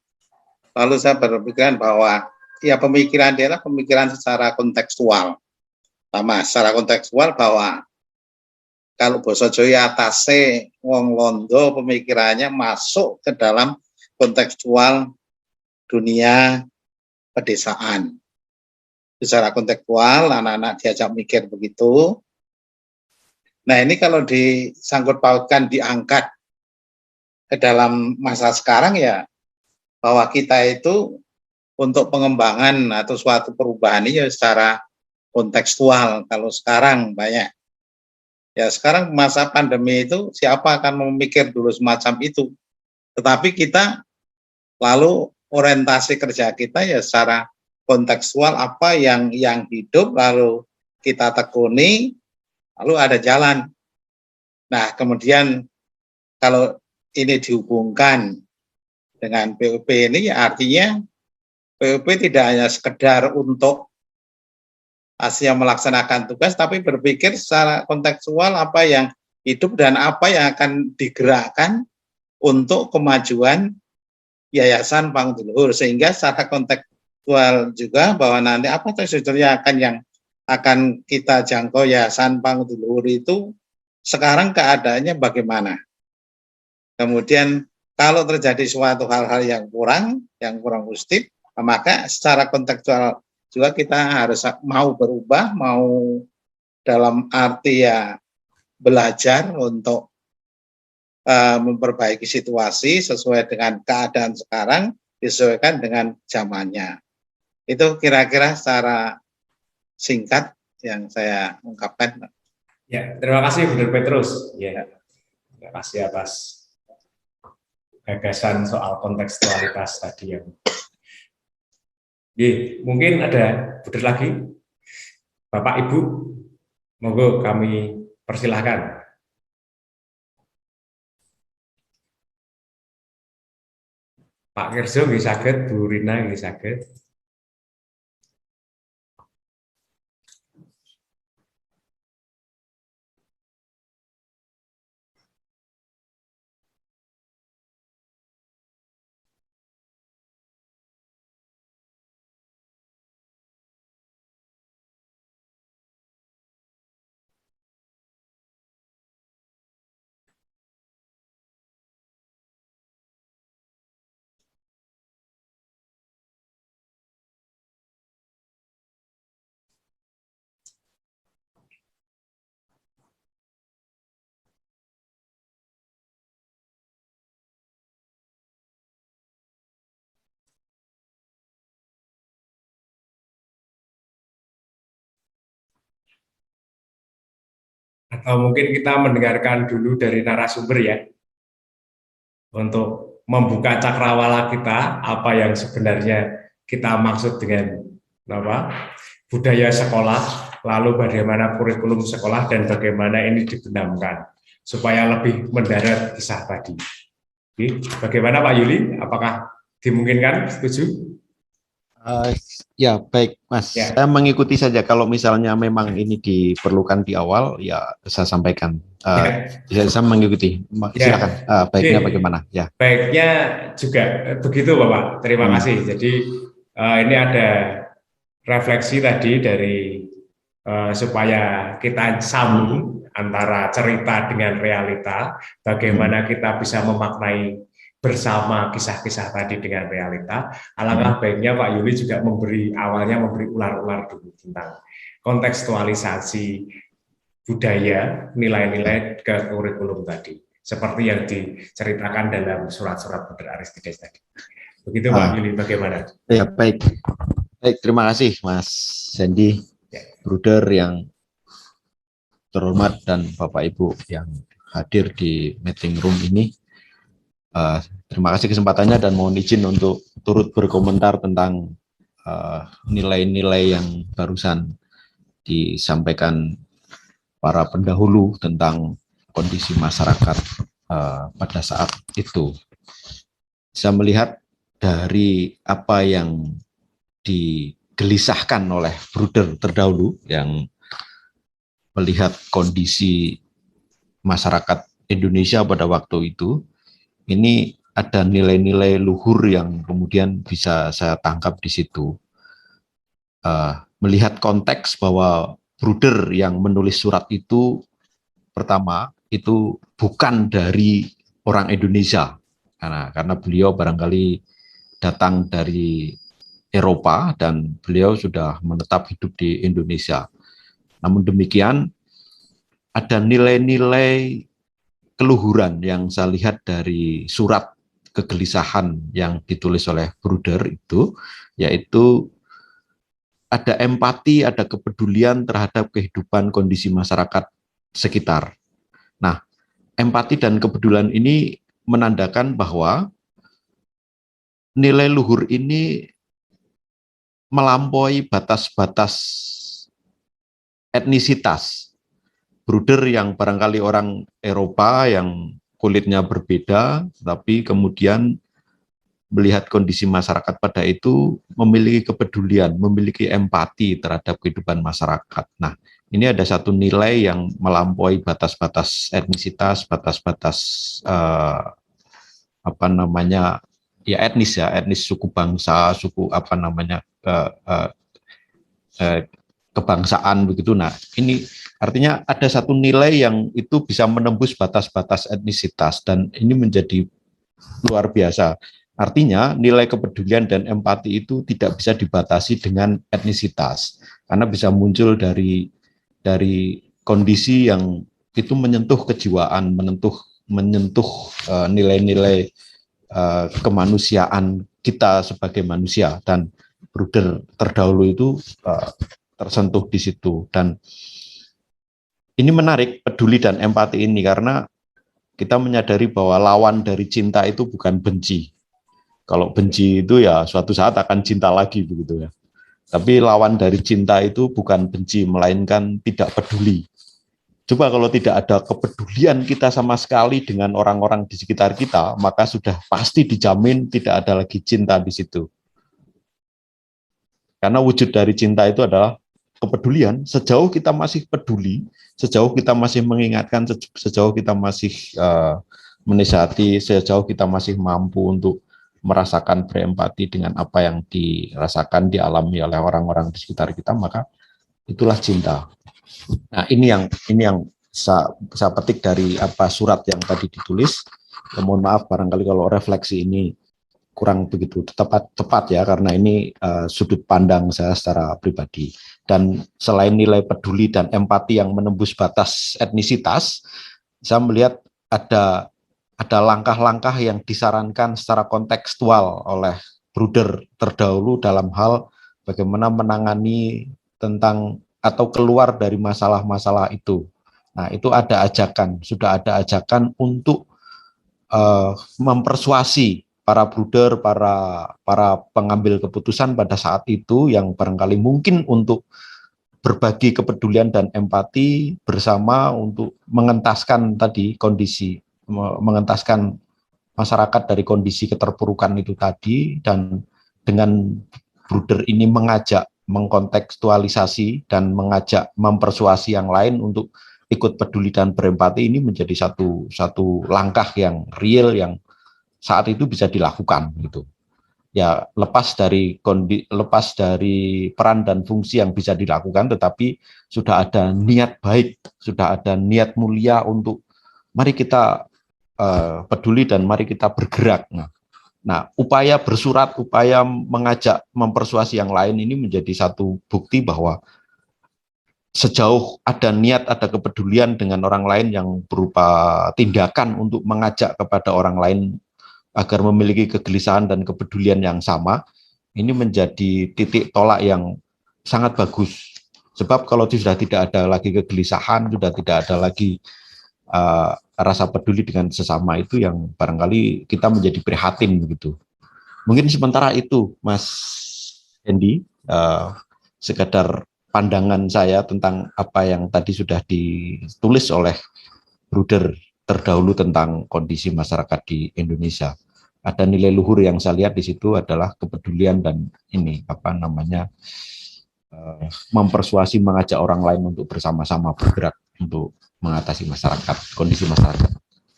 lalu saya berpikiran bahwa ya pemikiran dia adalah pemikiran secara kontekstual. Sama secara kontekstual bahwa kalau Basa Jawa atase wong londo pemikirannya masuk ke dalam kontekstual dunia pedesaan. Secara kontekstual anak-anak diajak mikir begitu. Nah ini kalau disangkut pautkan, diangkat ke dalam masa sekarang ya, bahwa kita itu untuk pengembangan atau suatu perubahan ini ya secara kontekstual. Kalau sekarang banyak, ya sekarang masa pandemi itu siapa akan memikir dulu semacam itu. Tetapi kita lalu orientasi kerja kita ya secara kontekstual, apa yang hidup lalu kita tekuni, lalu ada jalan. Nah kemudian kalau ini dihubungkan dengan PUP ini, ya artinya PUP tidak hanya sekedar untuk hasilnya melaksanakan tugas, tapi berpikir secara kontekstual apa yang hidup dan apa yang akan digerakkan untuk kemajuan Yayasan Pangudi Luhur, sehingga secara kontekstual juga bahwa nanti apa sebetulnya yang akan kita jangkau Yayasan Pangudi Luhur itu sekarang keadaannya bagaimana. Kemudian kalau terjadi suatu hal-hal yang kurang positif, maka secara kontekstual juga kita harus mau berubah, mau dalam arti ya belajar untuk memperbaiki situasi sesuai dengan keadaan sekarang, disesuaikan dengan zamannya. Itu kira-kira secara singkat yang saya ungkapkan.
Ya, terima kasih Bro Petrus. Ya, terima kasih atas gagasan soal kontekstualitas tadi yang. Mungkin ada Bro lagi, Bapak Ibu, monggo kami persilahkan. Pak Kerjo nggih saged, Bu Rina nggih saged. Atau mungkin kita mendengarkan dulu dari narasumber ya, untuk membuka cakrawala kita, apa yang sebenarnya kita maksud dengan budaya sekolah, lalu bagaimana kurikulum sekolah dan bagaimana ini dibenamkan supaya lebih mendarat kisah tadi. Oke, bagaimana Pak Yuli? Apakah dimungkinkan? Setuju?
Ya baik Mas,
Ya.
saya mengikuti saja. Kalau misalnya memang ini diperlukan di awal, ya saya sampaikan. Saya mengikuti. Silakan. Baiknya bagaimana? Ya.
Baiknya juga begitu Bapak. Terima kasih. Jadi ini ada refleksi tadi dari supaya kita sambung antara cerita dengan realita. Bagaimana kita bisa memaknai bersama kisah-kisah tadi dengan realita. Alangkah baiknya Pak Yuli juga awalnya memberi ular-ular dulu tentang kontekstualisasi budaya, nilai-nilai ke kurikulum tadi, seperti yang diceritakan dalam surat-surat Buder Aristides tadi. Begitu Pak Yuli, bagaimana?
Ya baik, terima kasih Mas Sandy, Bruder yang terhormat dan Bapak Ibu yang hadir di meeting room ini. Terima kasih kesempatannya dan mohon izin untuk turut berkomentar tentang nilai-nilai yang barusan disampaikan para pendahulu tentang kondisi masyarakat pada saat itu. Saya melihat dari apa yang digelisahkan oleh Bruder terdahulu yang melihat kondisi masyarakat Indonesia pada waktu itu, ini ada nilai-nilai luhur yang kemudian bisa saya tangkap di situ. Melihat konteks bahwa Bruder yang menulis surat itu, pertama, itu bukan dari orang Indonesia. Karena beliau barangkali datang dari Eropa dan beliau sudah menetap hidup di Indonesia. Namun demikian, ada nilai-nilai keluhuran yang saya lihat dari surat kegelisahan yang ditulis oleh Bruder itu, yaitu ada empati, ada kepedulian terhadap kehidupan kondisi masyarakat sekitar. Nah, empati dan kepedulian ini menandakan bahwa nilai luhur ini melampaui batas-batas etnisitas. Bruder yang barangkali orang Eropa yang kulitnya berbeda, tapi kemudian melihat kondisi masyarakat pada itu memiliki kepedulian, memiliki empati terhadap kehidupan masyarakat. Nah, ini ada satu nilai yang melampaui batas-batas etnisitas, batas-batas etnis suku bangsa, suku kebangsaan begitu. Nah, ini artinya ada satu nilai yang itu bisa menembus batas-batas etnisitas dan ini menjadi luar biasa. Artinya nilai kepedulian dan empati itu tidak bisa dibatasi dengan etnisitas karena bisa muncul dari kondisi yang itu menyentuh kejiwaan, menyentuh nilai-nilai kemanusiaan kita sebagai manusia, dan Bruder terdahulu itu tersentuh di situ. Dan ini menarik, peduli dan empati ini, karena kita menyadari bahwa lawan dari cinta itu bukan benci. Kalau benci itu ya suatu saat akan cinta lagi begitu ya. Tapi lawan dari cinta itu bukan benci, melainkan tidak peduli. Coba kalau tidak ada kepedulian kita sama sekali dengan orang-orang di sekitar kita, maka sudah pasti dijamin tidak ada lagi cinta di situ. Karena wujud dari cinta itu adalah kepedulian. Sejauh kita masih peduli, sejauh kita masih mengingatkan, sejauh kita masih menasihati, sejauh kita masih mampu untuk merasakan berempati dengan apa yang dirasakan, dialami oleh orang-orang di sekitar kita, maka itulah cinta. Nah, ini yang saya petik dari surat yang tadi ditulis. Mohon maaf barangkali kalau refleksi ini kurang begitu tepat ya, karena ini sudut pandang saya secara pribadi. Dan selain nilai peduli dan empati yang menembus batas etnisitas, saya melihat ada langkah-langkah yang disarankan secara kontekstual oleh Bruder terdahulu dalam hal bagaimana menangani tentang atau keluar dari masalah-masalah itu. Nah, itu sudah ada ajakan untuk mempersuasi para bruder, para pengambil keputusan pada saat itu yang barangkali mungkin untuk berbagi kepedulian dan empati bersama untuk mengentaskan tadi mengentaskan masyarakat dari kondisi keterpurukan itu tadi. Dan dengan Bruder ini mengajak mengkontekstualisasi dan mengajak mempersuasi yang lain untuk ikut peduli dan berempati, ini menjadi satu langkah yang real yang saat itu bisa dilakukan gitu. Ya, lepas dari peran dan fungsi yang bisa dilakukan, tetapi sudah ada niat baik, sudah ada niat mulia untuk mari kita peduli dan mari kita bergerak. Nah, upaya bersurat, upaya mengajak mempersuasi yang lain ini menjadi satu bukti bahwa sejauh ada niat, ada kepedulian dengan orang lain yang berupa tindakan untuk mengajak kepada orang lain agar memiliki kegelisahan dan kepedulian yang sama, ini menjadi titik tolak yang sangat bagus. Sebab kalau sudah tidak ada lagi kegelisahan, sudah tidak ada lagi rasa peduli dengan sesama, itu yang barangkali kita menjadi prihatin begitu. Mungkin sementara itu, Mas Hendy, sekedar pandangan saya tentang apa yang tadi sudah ditulis oleh Bruder terdahulu tentang kondisi masyarakat di Indonesia. Ada nilai luhur yang saya lihat di situ adalah kepedulian dan mempersuasi, mengajak orang lain untuk bersama-sama bergerak untuk mengatasi kondisi masyarakat.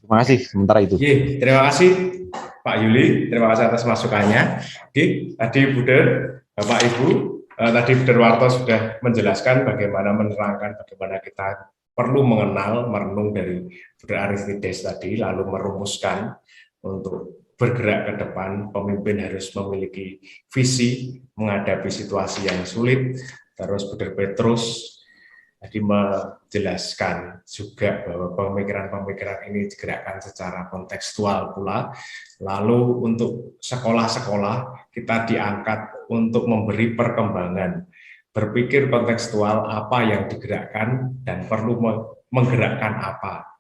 Terima kasih sementara itu.
Terima kasih Pak Yuli, terima kasih atas masukannya. Tadi Bruder, Bapak Ibu, tadi Bruder Warto sudah menjelaskan bagaimana menerangkan bagaimana kita perlu mengenal, merenung dari Bruder Aristides tadi, lalu merumuskan untuk bergerak ke depan. Pemimpin harus memiliki visi menghadapi situasi yang sulit. Terus Bruder Petrus tadi menjelaskan juga bahwa pemikiran-pemikiran ini digerakkan secara kontekstual pula. Lalu untuk sekolah-sekolah kita diangkat untuk memberi perkembangan, berpikir kontekstual apa yang digerakkan dan perlu menggerakkan apa.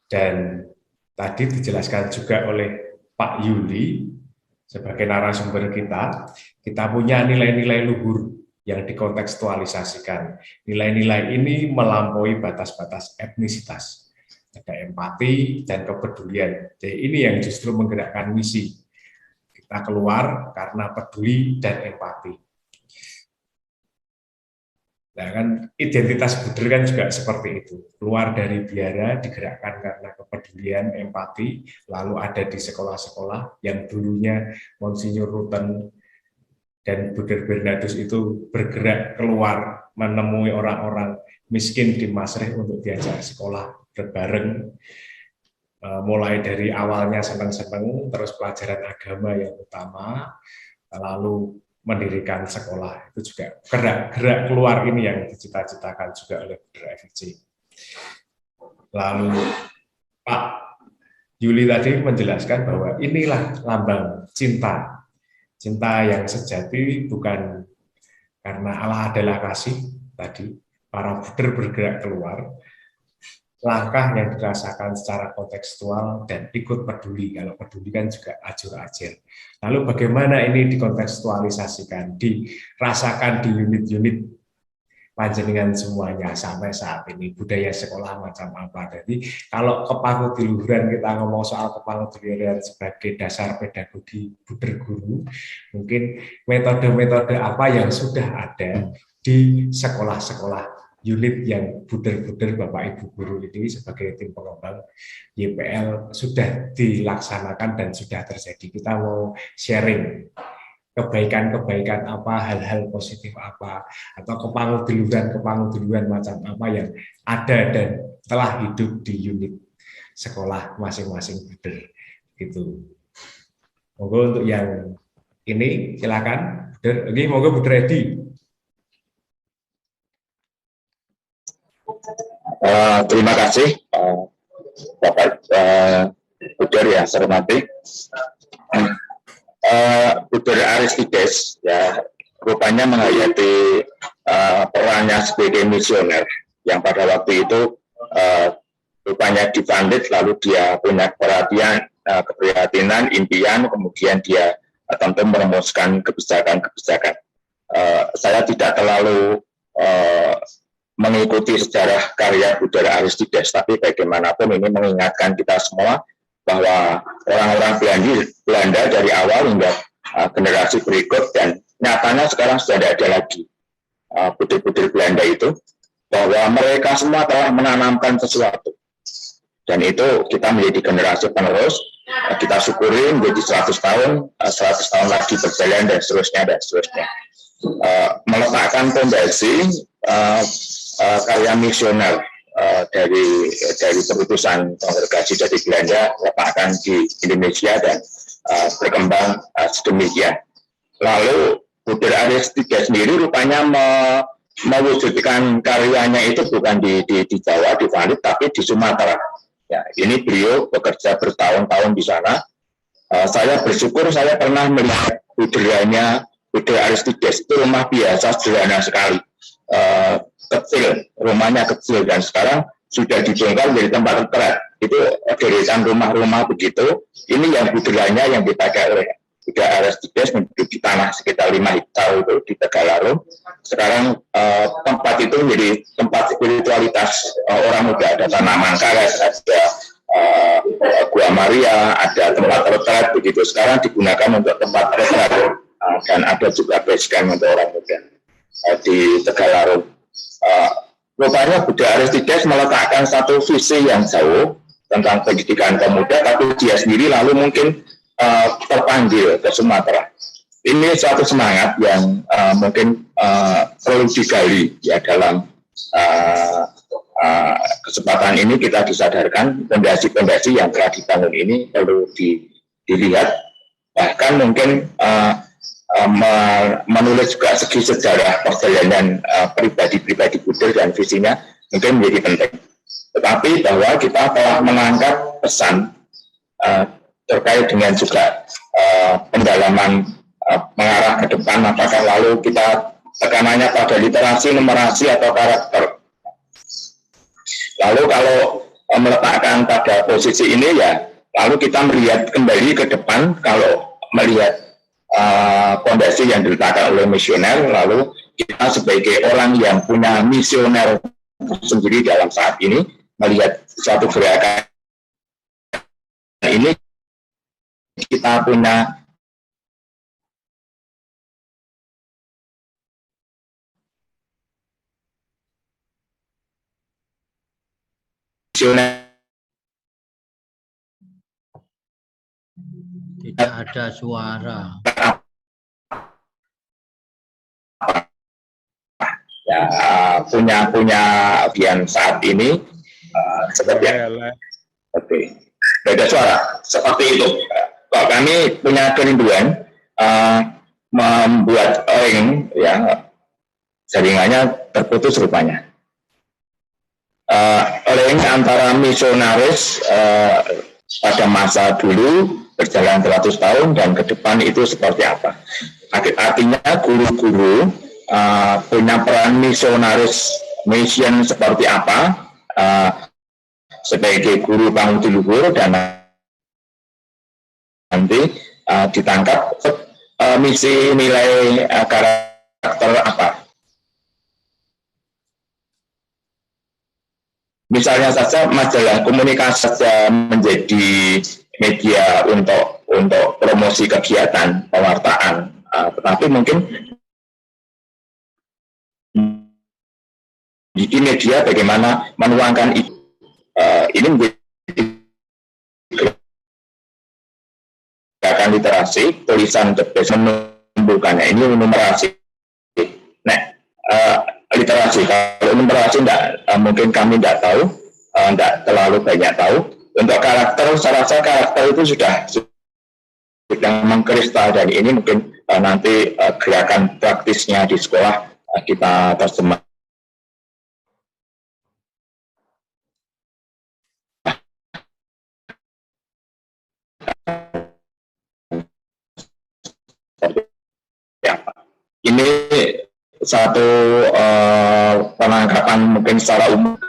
Dan tadi dijelaskan juga oleh Pak Yuli sebagai narasumber kita punya nilai-nilai luhur yang dikontekstualisasikan. Nilai-nilai ini melampaui batas-batas etnisitas. Ada empati dan kepedulian. Jadi ini yang justru menggerakkan misi. Kita keluar karena peduli dan empati. Nah, kan identitas Bruder kan juga seperti itu. Keluar dari biara, digerakkan karena kepedulian, empati, lalu ada di sekolah-sekolah yang dulunya Monsinyur Rutten dan Bruder Bernardus itu bergerak keluar menemui orang-orang miskin di Masreh untuk diajak sekolah berbareng. Mulai dari awalnya senang-senang, terus pelajaran agama yang utama, lalu mendirikan sekolah. Itu juga gerak keluar ini yang dicita-citakan juga oleh Bruder FIC. Lalu Pak Yuli tadi menjelaskan bahwa inilah lambang cinta. Cinta yang sejati bukan karena Allah adalah kasih tadi, para Buddha bergerak keluar, langkah yang dirasakan secara kontekstual dan ikut peduli. Kalau peduli kan juga ajur-ajir. Lalu bagaimana ini dikontekstualisasikan, dirasakan di unit-unit panjenengan semuanya sampai saat ini, budaya sekolah macam apa. Jadi kalau kepangutiluhuran, kita ngomong soal kepangutiluhuran sebagai dasar pedagogi Buddha guru, mungkin metode-metode apa yang sudah ada di sekolah-sekolah unit yang Buddha Bapak Ibu guru ini sebagai tim pengembang YPL sudah dilaksanakan dan sudah terjadi. Kita mau sharing kebaikan-kebaikan apa, hal-hal positif apa, atau kepangutiluhuran macam apa yang ada dan telah hidup di unit sekolah masing-masing Buddha. Gitu. Monggo untuk yang ini silakan. Oke, monggo Buddha ready.
Terima kasih Bapak Buddha yang saya hormati. Buddha Aristides ya rupanya menghayati perannya sebagai misioner yang pada waktu itu rupanya difunded, lalu dia punya perhatian, keprihatinan, impian, kemudian dia tentu merumuskan kebijakan-kebijakan. Saya tidak terlalu mengikuti sejarah karya Buddha Aristides, tapi bagaimanapun ini mengingatkan kita semua bahwa orang-orang Belanda dari awal hingga generasi berikut, dan nyatanya sekarang sudah tidak ada lagi Buddha Belanda itu, bahwa mereka semua telah menanamkan sesuatu, dan itu kita menjadi generasi penerus. Kita syukuri menjadi 100 tahun lagi berjalan dan seterusnya dan seterusnya. Meletakkan fondasi karya misioner dari perutusan kongregasi dari Belanda letakkan di Indonesia dan berkembang sedemikian. Lalu Buddha Aristides sendiri rupanya mewujudkan karyanya itu bukan di Jawa, di Bali, tapi di Sumatera. Ya, ini beliau bekerja bertahun-tahun di sana. Saya bersyukur saya pernah melihat Buddha Aristides. Itu rumah biasa, sederhana sekali. Kecil, rumahnya kecil, dan sekarang sudah dibongkar menjadi tempat retret. Itu deretan rumah-rumah begitu. Ini yang Buddha-nya yang dipakai oleh Buddha Aristides menduduki tanah sekitar 5 hektar itu di Tegalarung. Sekarang tempat itu menjadi tempat spiritualitas orang muda. Ada Tanah Mangkares, ada Gua Maria, ada tempat retret begitu. Sekarang digunakan untuk tempat retret, dan ada juga base camp untuk orang muda di Tegalarung. Rupanya Buddha Aristides meletakkan satu visi yang jauh tentang pendidikan pemuda, tapi dia sendiri lalu mungkin terpanggil ke Sumatera. Ini suatu semangat yang mungkin perlu digali ya dalam kesempatan ini. Kita disadarkan fondasi-fondasi yang telah dibangun ini perlu dilihat, bahkan mungkin menulis juga segi sejarah perjalanan pribadi-pribadi Buddha dan visinya mungkin menjadi penting. Tetapi bahwa kita telah menangkap pesan terkait dengan juga pendalaman mengarah ke depan, apakah lalu kita tekanannya pada literasi, numerasi, atau karakter. Lalu kalau meletakkan pada posisi ini ya, lalu kita melihat kembali ke depan, kalau melihat fondasi yang diletakkan oleh misioner, lalu kita sebagai orang yang punya misioner sendiri dalam saat ini, melihat suatu gerakan ini, kita punya misioner.
Tidak ada suara.
Ya, punya bagian saat ini seperti oke, beda suara seperti itu. Kalau kami punya kerinduan membuat ring, ya jaringannya terputus rupanya. oleh ini antara misionaris pada masa dulu berjalan 100 tahun dan ke depan itu seperti apa. Artinya guru-guru punya peran misionaris, mission seperti apa sebagai guru pangudi luhur, dan nanti ditangkap misi nilai karakter apa. Misalnya saja majalah komunikasi saja menjadi media untuk promosi kegiatan pewartaan, tetapi mungkin di media bagaimana menuangkan itu, ini menjadi gerakan literasi, tulisan menumbuhkannya ini numerasi. Nah, literasi, kalau numerasi mungkin kami tidak tahu, tidak terlalu banyak tahu. Untuk karakter, saya rasa karakter itu sudah mengkristal, dan ini mungkin nanti gerakan praktisnya di sekolah kita terjemah. Ini satu penangkapan mungkin secara umum,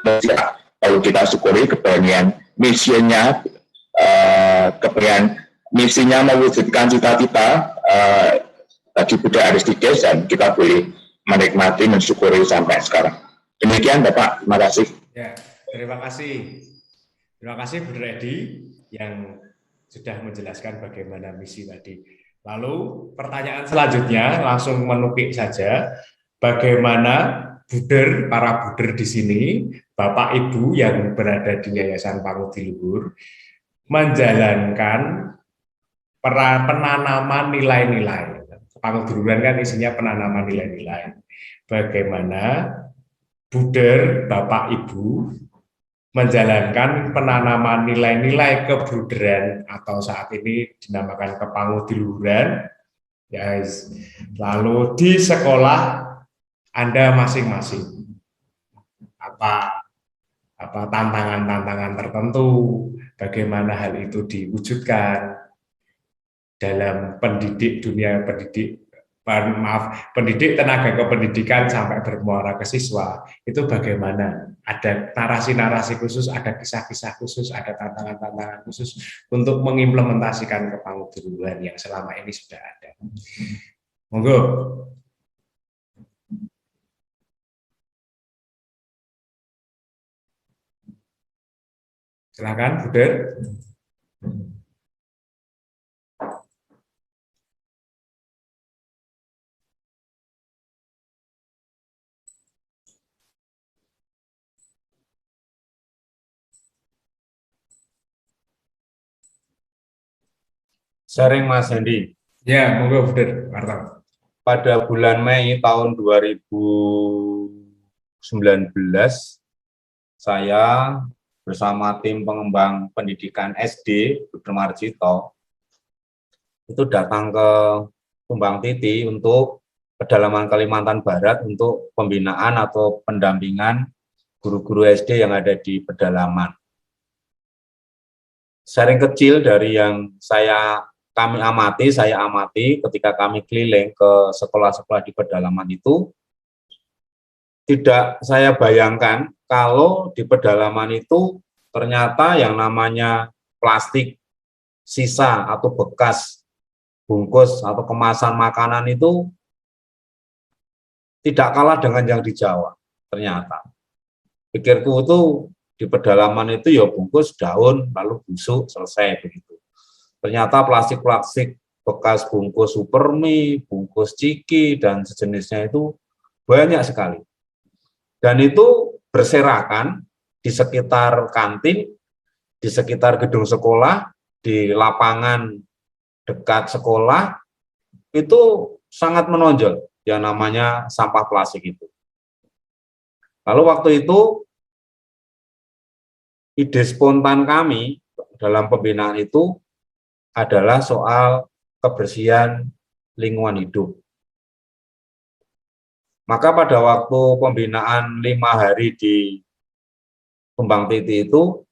kalau kita syukuri keberanian misinya, keberanian misinya mewujudkan cita-cita bagi Buddha Aristides, dan kita boleh menikmati, mensyukuri sampai sekarang. Demikian Bapak, terima kasih.
Ya, terima kasih. Terima kasih Bu Edi yang sudah menjelaskan bagaimana misi tadi. Lalu pertanyaan selanjutnya langsung menukik saja, bagaimana para buder di sini, Bapak Ibu yang berada di Yayasan Pangudi Luhur, menjalankan penanaman nilai-nilai. Pangudi Luhuran kan isinya penanaman nilai-nilai. Bagaimana buder Bapak Ibu menjalankan penanaman nilai-nilai kebruderan atau saat ini dinamakan kepangudi luhuran, ya, lalu di sekolah Anda masing-masing apa tantangan-tantangan tertentu, bagaimana hal itu diwujudkan dalam pendidik pendidik tenaga kependidikan sampai bermuara ke siswa, itu bagaimana? Ada narasi-narasi khusus, ada kisah-kisah khusus, ada tantangan-tantangan khusus untuk mengimplementasikan kepanguduluan yang selama ini sudah ada. Monggo. Silakan, Buder.
Sharing Mas Hendi.
Ya, monggo Buder.
Pada bulan Mei tahun 2019, saya bersama tim pengembang pendidikan SD Buder Marjito itu datang ke Tumbang Titi untuk pedalaman Kalimantan Barat untuk pembinaan atau pendampingan guru-guru SD yang ada di pedalaman. Sharing kecil dari yang saya amati ketika kami keliling ke sekolah-sekolah di pedalaman itu, tidak saya bayangkan kalau di pedalaman itu ternyata yang namanya plastik sisa atau bekas bungkus atau kemasan makanan itu tidak kalah dengan yang di Jawa. Ternyata pikirku itu di pedalaman itu ya bungkus daun lalu busuk selesai begitu. Ternyata plastik-plastik bekas bungkus supermi, bungkus ciki, dan sejenisnya itu banyak sekali. Dan itu berserakan di sekitar kantin, di sekitar gedung sekolah, di lapangan dekat sekolah, itu sangat menonjol yang namanya sampah plastik itu. Lalu waktu itu, ide spontan kami dalam pembinaan itu adalah soal kebersihan lingkungan hidup. Maka pada waktu pembinaan 5 hari di Kembang Titi itu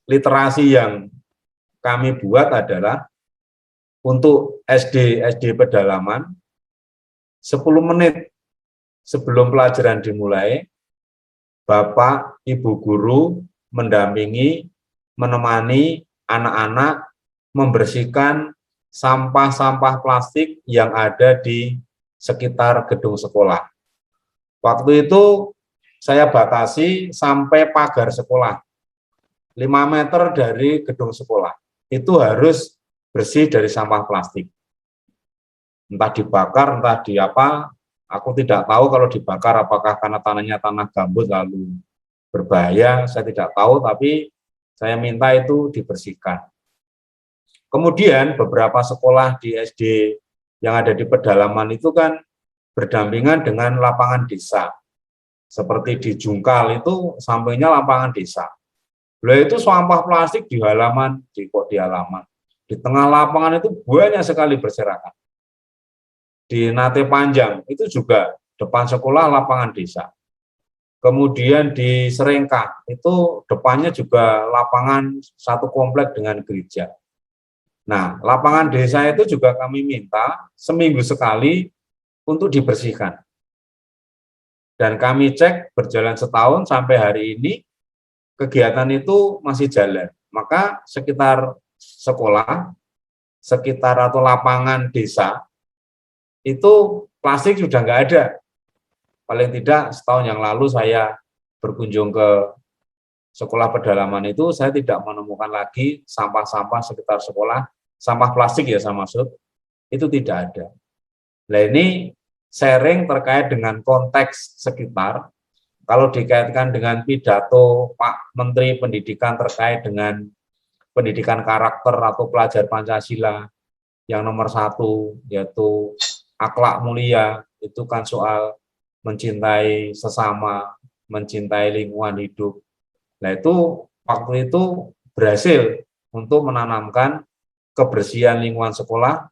literasi yang kami buat adalah untuk SD pedalaman 10 menit sebelum pelajaran dimulai, Bapak, Ibu guru mendampingi, menemani anak-anak membersihkan sampah-sampah plastik yang ada di sekitar gedung sekolah. Waktu itu saya batasi sampai pagar sekolah, 5 meter dari gedung sekolah. Itu harus bersih dari sampah plastik. Entah dibakar, entah di apa, aku tidak tahu kalau dibakar apakah karena tanahnya tanah gambut lalu berbahaya, saya tidak tahu, tapi saya minta itu dibersihkan. Kemudian beberapa sekolah di SD yang ada di pedalaman itu kan berdampingan dengan lapangan desa. Seperti di Jungkal itu sampingnya lapangan desa. Beliau itu sampah plastik di halaman, di halaman. Di tengah lapangan itu banyak sekali berserakan. Di Nate Panjang itu juga depan sekolah lapangan desa. Kemudian di Serengkah itu depannya juga lapangan satu komplek dengan gereja. Nah, lapangan desa itu juga kami minta seminggu sekali untuk dibersihkan. Dan kami cek berjalan setahun sampai hari ini kegiatan itu masih jalan. Maka sekitar sekolah, sekitar atau lapangan desa itu plastik sudah nggak ada. Paling tidak setahun yang lalu saya berkunjung ke sekolah pedalaman itu, saya tidak menemukan lagi sampah-sampah sekitar sekolah, sampah plastik ya saya maksud, itu tidak ada. Nah ini sharing terkait dengan konteks sekitar, kalau dikaitkan dengan pidato Pak Menteri Pendidikan terkait dengan pendidikan karakter atau pelajar Pancasila yang nomor 1 yaitu akhlak mulia, itu kan soal mencintai sesama, mencintai lingkungan hidup. Nah itu waktu itu berhasil untuk menanamkan kebersihan lingkungan sekolah,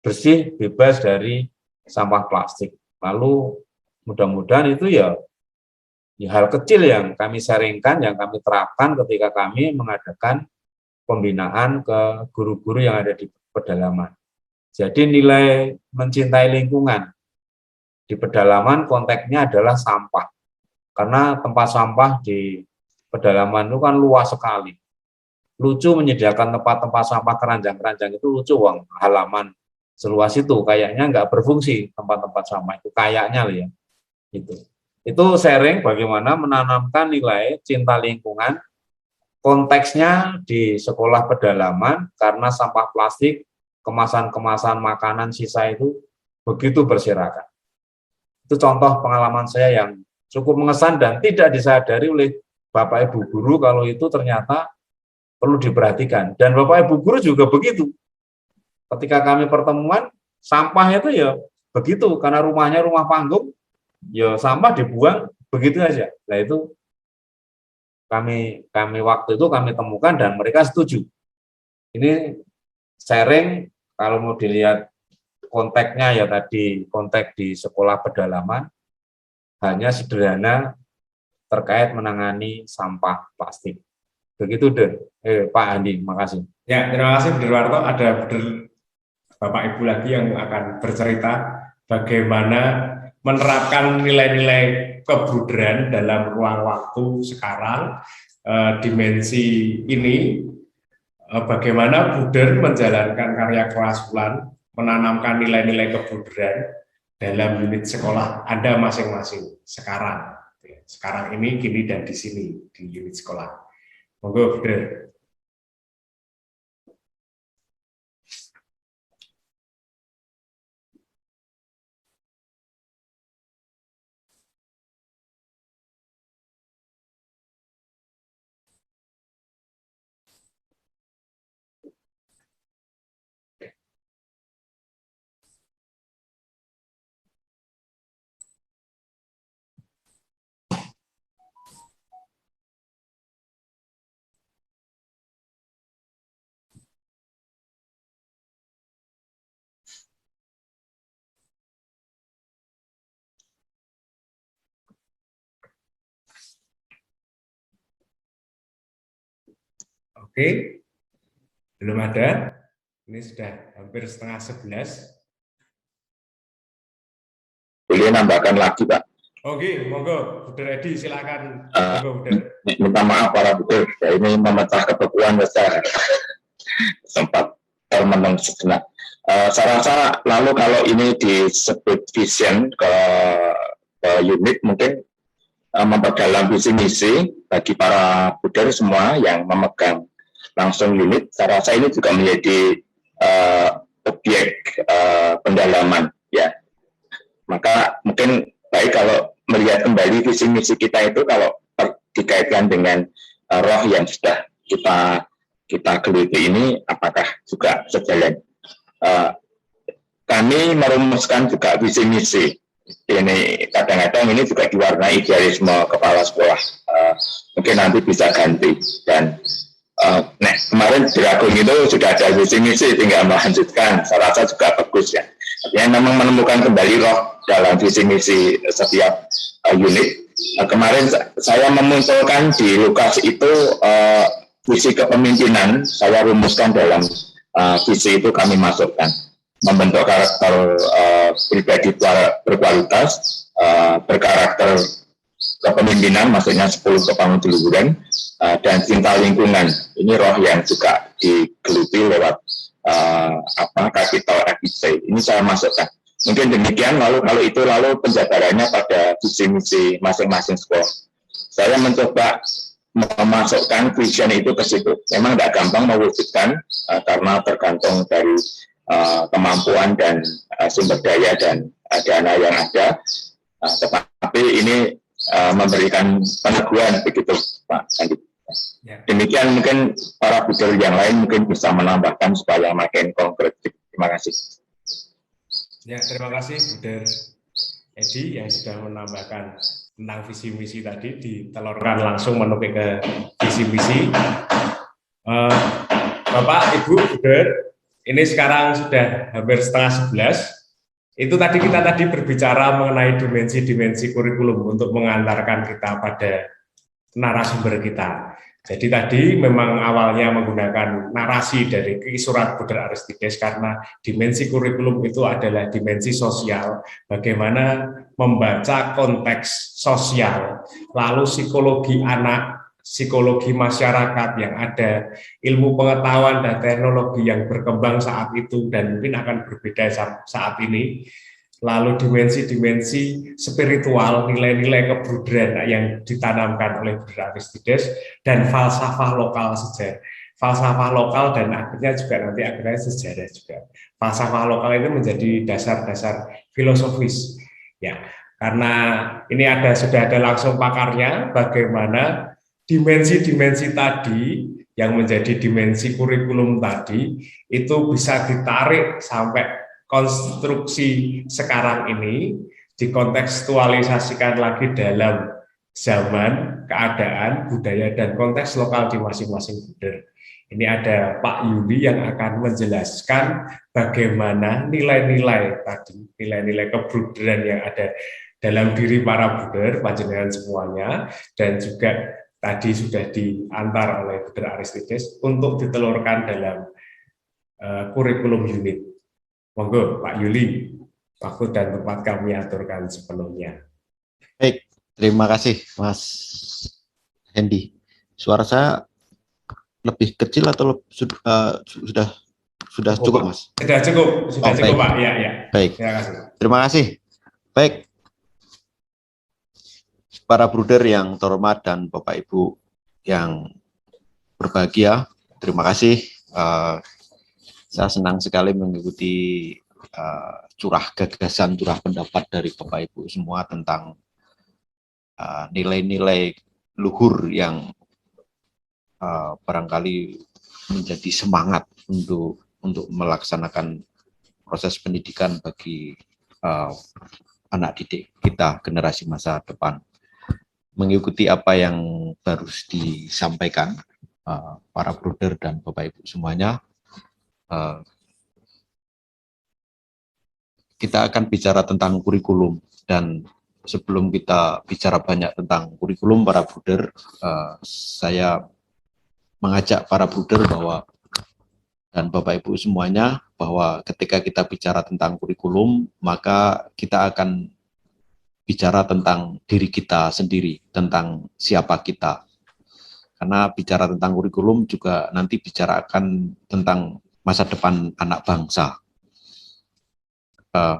bersih, bebas dari sampah plastik. Lalu mudah-mudahan itu ya hal kecil yang kami sharingkan, yang kami terapkan ketika kami mengadakan pembinaan ke guru-guru yang ada di pedalaman. Jadi nilai mencintai lingkungan di pedalaman konteksnya adalah sampah. Karena tempat sampah di pedalaman itu kan luas sekali. Lucu menyediakan tempat-tempat sampah keranjang-keranjang itu lucu, uang halaman seluas itu kayaknya nggak berfungsi tempat-tempat sampah itu kayaknya loh ya. Itu sharing bagaimana menanamkan nilai cinta lingkungan, konteksnya di sekolah pedalaman karena sampah plastik, kemasan-kemasan makanan sisa itu begitu berserakan. Itu contoh pengalaman saya yang cukup mengesan dan tidak disadari oleh Bapak Ibu guru kalau itu ternyata perlu diperhatikan. Dan Bapak Ibu guru juga begitu. Ketika kami pertemuan, sampah itu ya begitu, karena rumahnya rumah panggung, ya sampah dibuang begitu aja. Nah itu kami waktu itu kami temukan dan mereka setuju. Ini sharing kalau mau dilihat konteksnya ya tadi konteks di sekolah pedalaman hanya sederhana terkait menangani sampah plastik. Begitu Den. Pak Andi, makasih.
Ya, terima kasih Buderwarto. Ada Bapak Ibu lagi yang akan bercerita bagaimana menerapkan nilai-nilai kebudayan dalam ruang waktu sekarang, dimensi ini, bagaimana Buder menjalankan karya kelas bulan, menanamkan nilai-nilai kebudayaan dalam unit sekolah Anda masing-masing sekarang. Sekarang ini, kini, dan di sini, di unit sekolah. Monggo, Buder. Oke, belum ada. Ini sudah hampir setengah 11.
Boleh nambahkan lagi, Pak.
Oke, monggo, Buder Edi, silakan. Monggo, Buder.
Minta maaf para Buder, ya ini memecah kebekuan besar. Sempat termenung sejenak. Saya rasa lalu kalau ini disebut vision ke unit, mungkin memperdalam visi misi bagi para Buder semua yang memegang langsung unit. Saya rasa ini juga menjadi objek pendalaman, ya. Maka mungkin baik kalau melihat kembali visi misi kita itu kalau dikaitkan dengan roh yang sudah kita geluti ini, apakah juga sejalan. Kami merumuskan juga visi misi. Ini kadang-kadang ini juga diwarnai idealisme kepala sekolah. Mungkin nanti bisa ganti. Dan kemarin di Agung itu sudah ada visi misi, tinggal melanjutkan. Saya rasa juga bagus ya. Artinya memang menemukan kembali roh dalam visi misi setiap unit. Kemarin saya memunculkan di Lukas itu visi kepemimpinan, saya rumuskan dalam visi itu kami masukkan. Membentuk karakter pribadi berkualitas, berkarakter kepemimpinan, maksudnya 10 kepangudeluhuran, dan cinta lingkungan. Ini roh yang juga digeluti lewat capital FIC. Ini saya masukkan. Mungkin demikian, lalu kalau itu lalu penjabarannya pada visi misi masing-masing sekolah. Saya mencoba memasukkan vision itu ke situ. Memang tidak gampang mewujudkan karena tergantung dari kemampuan dan sumber daya dan dana yang ada. Tetapi ini memberikan peneguhan begitu, Pak Andi. Demikian mungkin para Buder yang lain mungkin bisa menambahkan supaya makin konkret. Terima kasih.
Ya, terima kasih Buder Edi yang sudah menambahkan tentang visi misi tadi, ditelurkan langsung menukik ke visi misi. Bapak, Ibu, Buder, ini sekarang sudah hampir setengah 11. Itu tadi kita berbicara mengenai dimensi-dimensi kurikulum untuk mengantarkan kita pada narasumber kita. Jadi tadi memang awalnya menggunakan narasi dari surat Buder Aristides karena dimensi kurikulum itu adalah dimensi sosial, bagaimana membaca konteks sosial, lalu psikologi anak, psikologi masyarakat yang ada, ilmu pengetahuan dan teknologi yang berkembang saat itu dan mungkin akan berbeda saat ini. Lalu dimensi-dimensi spiritual, nilai-nilai kebruderan yang ditanamkan oleh Buder Aristides, dan falsafah lokal sejarah. Falsafah lokal dan akhirnya sejarah juga. Falsafah lokal itu menjadi dasar-dasar filosofis. Ya, karena ini sudah ada langsung pakarnya, bagaimana dimensi-dimensi tadi yang menjadi dimensi kurikulum tadi itu bisa ditarik sampai konstruksi sekarang ini, dikontekstualisasikan lagi dalam zaman, keadaan, budaya, dan konteks lokal di masing-masing Buder. Ini ada Pak Yuli yang akan menjelaskan bagaimana nilai-nilai tadi, nilai-nilai kebruderan yang ada dalam diri para Buder, panjenengan semuanya, dan juga tadi sudah diantar oleh Buder Aristides untuk ditelurkan dalam kurikulum unit. Monggo Pak Yuli, waktu dan tempat kami aturkan sepenuhnya.
Baik, terima kasih Mas Hendy. Suara saya lebih kecil atau sudah cukup, Mas?
Sudah cukup, cukup Pak. Ya.
Baik.
Terima kasih.
Terima kasih. Baik. Para bruder yang terhormat dan Bapak Ibu yang berbahagia, terima kasih. Saya senang sekali mengikuti curah gagasan, curah pendapat dari Bapak Ibu semua tentang nilai-nilai luhur yang barangkali menjadi semangat untuk melaksanakan proses pendidikan bagi anak didik kita, generasi masa depan. Mengikuti apa yang baru disampaikan para bruder dan Bapak Ibu semuanya, kita akan bicara tentang kurikulum, dan sebelum kita bicara banyak tentang kurikulum para bruder, saya mengajak para bruder bahwa dan Bapak Ibu semuanya bahwa ketika kita bicara tentang kurikulum, maka kita akan bicara tentang diri kita sendiri, tentang siapa kita. Karena bicara tentang kurikulum juga nanti bicarakan tentang masa depan anak bangsa.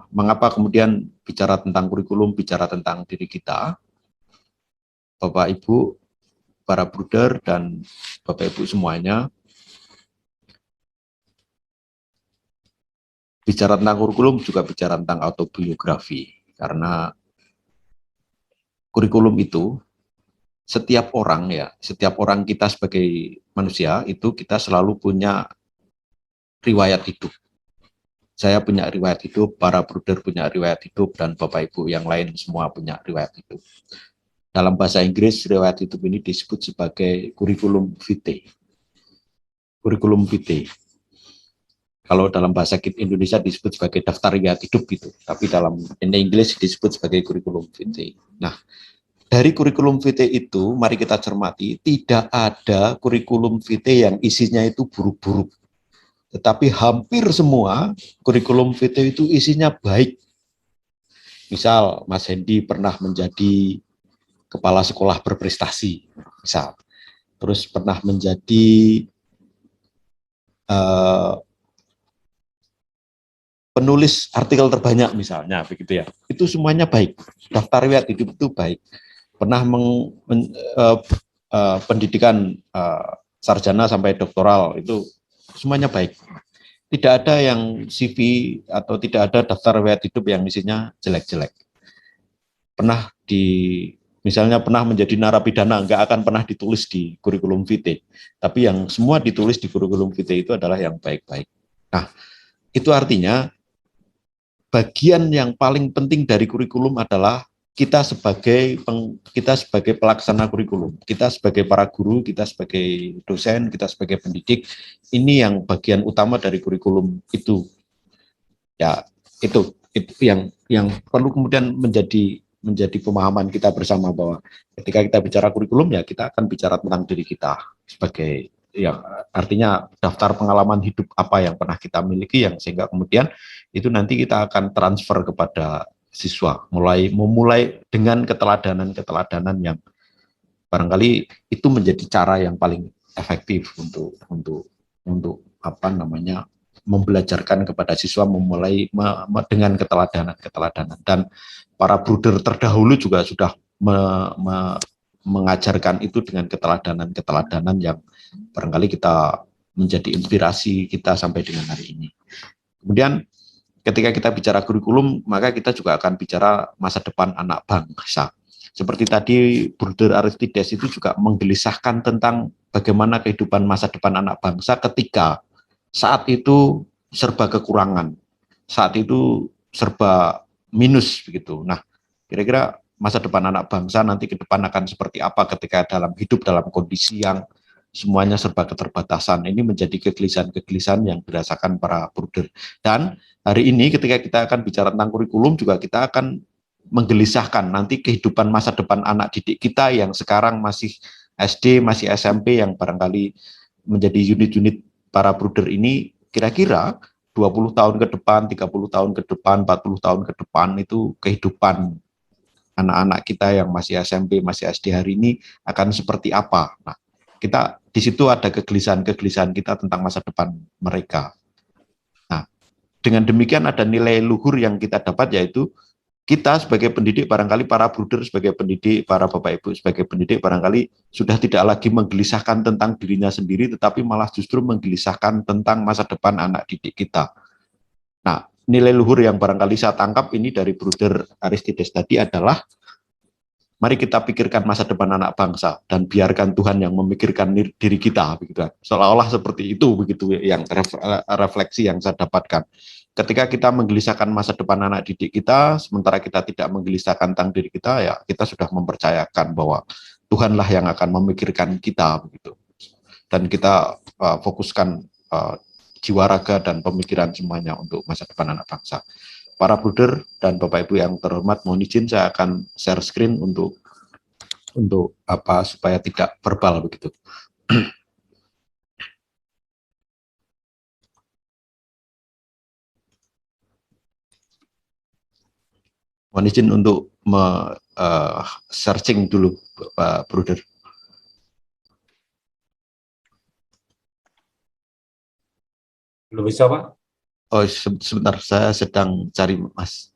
Mengapa kemudian bicara tentang kurikulum, bicara tentang diri kita? Bapak Ibu, para bruder dan Bapak Ibu semuanya, bicara tentang kurikulum juga bicara tentang autobiografi, karena kurikulum itu setiap orang kita sebagai manusia itu kita selalu punya riwayat hidup. Saya punya riwayat hidup, para bruder punya riwayat hidup, dan Bapak Ibu yang lain semua punya riwayat hidup. Dalam bahasa Inggris, riwayat hidup ini disebut sebagai kurikulum vitae. Kurikulum vitae. Kalau dalam bahasa Indonesia disebut sebagai daftar riwayat hidup gitu, tapi dalam Inggris disebut sebagai kurikulum vitae. Nah, dari kurikulum vitae itu, mari kita cermati, tidak ada kurikulum vitae yang isinya itu buruk-buruk. Tetapi hampir semua kurikulum vitae itu isinya baik. Misal, Mas Hendy pernah menjadi kepala sekolah berprestasi, misal. Terus pernah menjadi penulis artikel terbanyak misalnya, begitu ya. Itu semuanya baik. Daftar riwayat hidup itu baik. Pernah pendidikan sarjana sampai doktoral, itu semuanya baik. Tidak ada yang CV atau tidak ada daftar riwayat hidup yang isinya jelek-jelek. Misalnya pernah menjadi narapidana, nggak akan pernah ditulis di kurikulum vitae. Tapi yang semua ditulis di kurikulum vitae itu adalah yang baik-baik. Nah, itu artinya bagian yang paling penting dari kurikulum adalah kita sebagai pelaksana kurikulum, kita sebagai para guru, kita sebagai dosen, kita sebagai pendidik, ini yang bagian utama dari kurikulum itu. Ya, itu yang perlu kemudian menjadi pemahaman kita bersama, bahwa ketika kita bicara kurikulum, ya kita akan bicara tentang diri kita sebagai, ya artinya daftar pengalaman hidup apa yang pernah kita miliki, yang sehingga kemudian itu nanti kita akan transfer kepada siswa, memulai dengan keteladanan yang barangkali itu menjadi cara yang paling efektif untuk membelajarkan kepada siswa, memulai dengan keteladanan. Dan para bruder terdahulu juga sudah mengajarkan itu dengan keteladanan yang barangkali kita menjadi inspirasi kita sampai dengan hari ini. Kemudian ketika kita bicara kurikulum, maka kita juga akan bicara masa depan anak bangsa. Seperti tadi Bruder Aristides itu juga menggelisahkan tentang bagaimana kehidupan masa depan anak bangsa ketika saat itu serba kekurangan, saat itu serba minus begitu. Nah, kira-kira masa depan anak bangsa nanti ke depan akan seperti apa ketika hidup dalam kondisi yang semuanya serba keterbatasan. Ini menjadi kegelisahan-kegelisahan yang dirasakan para bruder. Dan hari ini ketika kita akan bicara tentang kurikulum juga kita akan menggelisahkan nanti kehidupan masa depan anak didik kita yang sekarang masih SD, masih SMP, yang barangkali menjadi unit-unit para bruder ini, kira-kira 20 tahun ke depan, 30 tahun ke depan, 40 tahun ke depan itu kehidupan anak-anak kita yang masih SMP, masih SD hari ini akan seperti apa. Nah, kita di situ ada kegelisahan-kegelisahan kita tentang masa depan mereka. Nah, dengan demikian ada nilai luhur yang kita dapat, yaitu kita sebagai pendidik, barangkali para bruder sebagai pendidik, para Bapak Ibu sebagai pendidik, barangkali sudah tidak lagi menggelisahkan tentang dirinya sendiri, tetapi malah justru menggelisahkan tentang masa depan anak didik kita. Nah, nilai luhur yang barangkali saya tangkap ini dari Bruder Aristides tadi adalah, mari kita pikirkan masa depan anak bangsa dan biarkan Tuhan yang memikirkan diri kita, begitu. Seolah-olah seperti itu, begitu yang refleksi yang saya dapatkan. Ketika kita menggelisahkan masa depan anak didik kita, sementara kita tidak menggelisahkan tentang diri kita, ya kita sudah mempercayakan bahwa Tuhanlah yang akan memikirkan kita, begitu. Dan kita fokuskan jiwa raga dan pemikiran semuanya untuk masa depan anak bangsa. Para bruder dan Bapak Ibu yang terhormat, mohon izin saya akan share screen untuk supaya tidak verbal begitu. Mohon izin untuk searching dulu, Pak Bruder.
Belum bisa, Pak?
Oh, sebentar, saya sedang cari, Mas.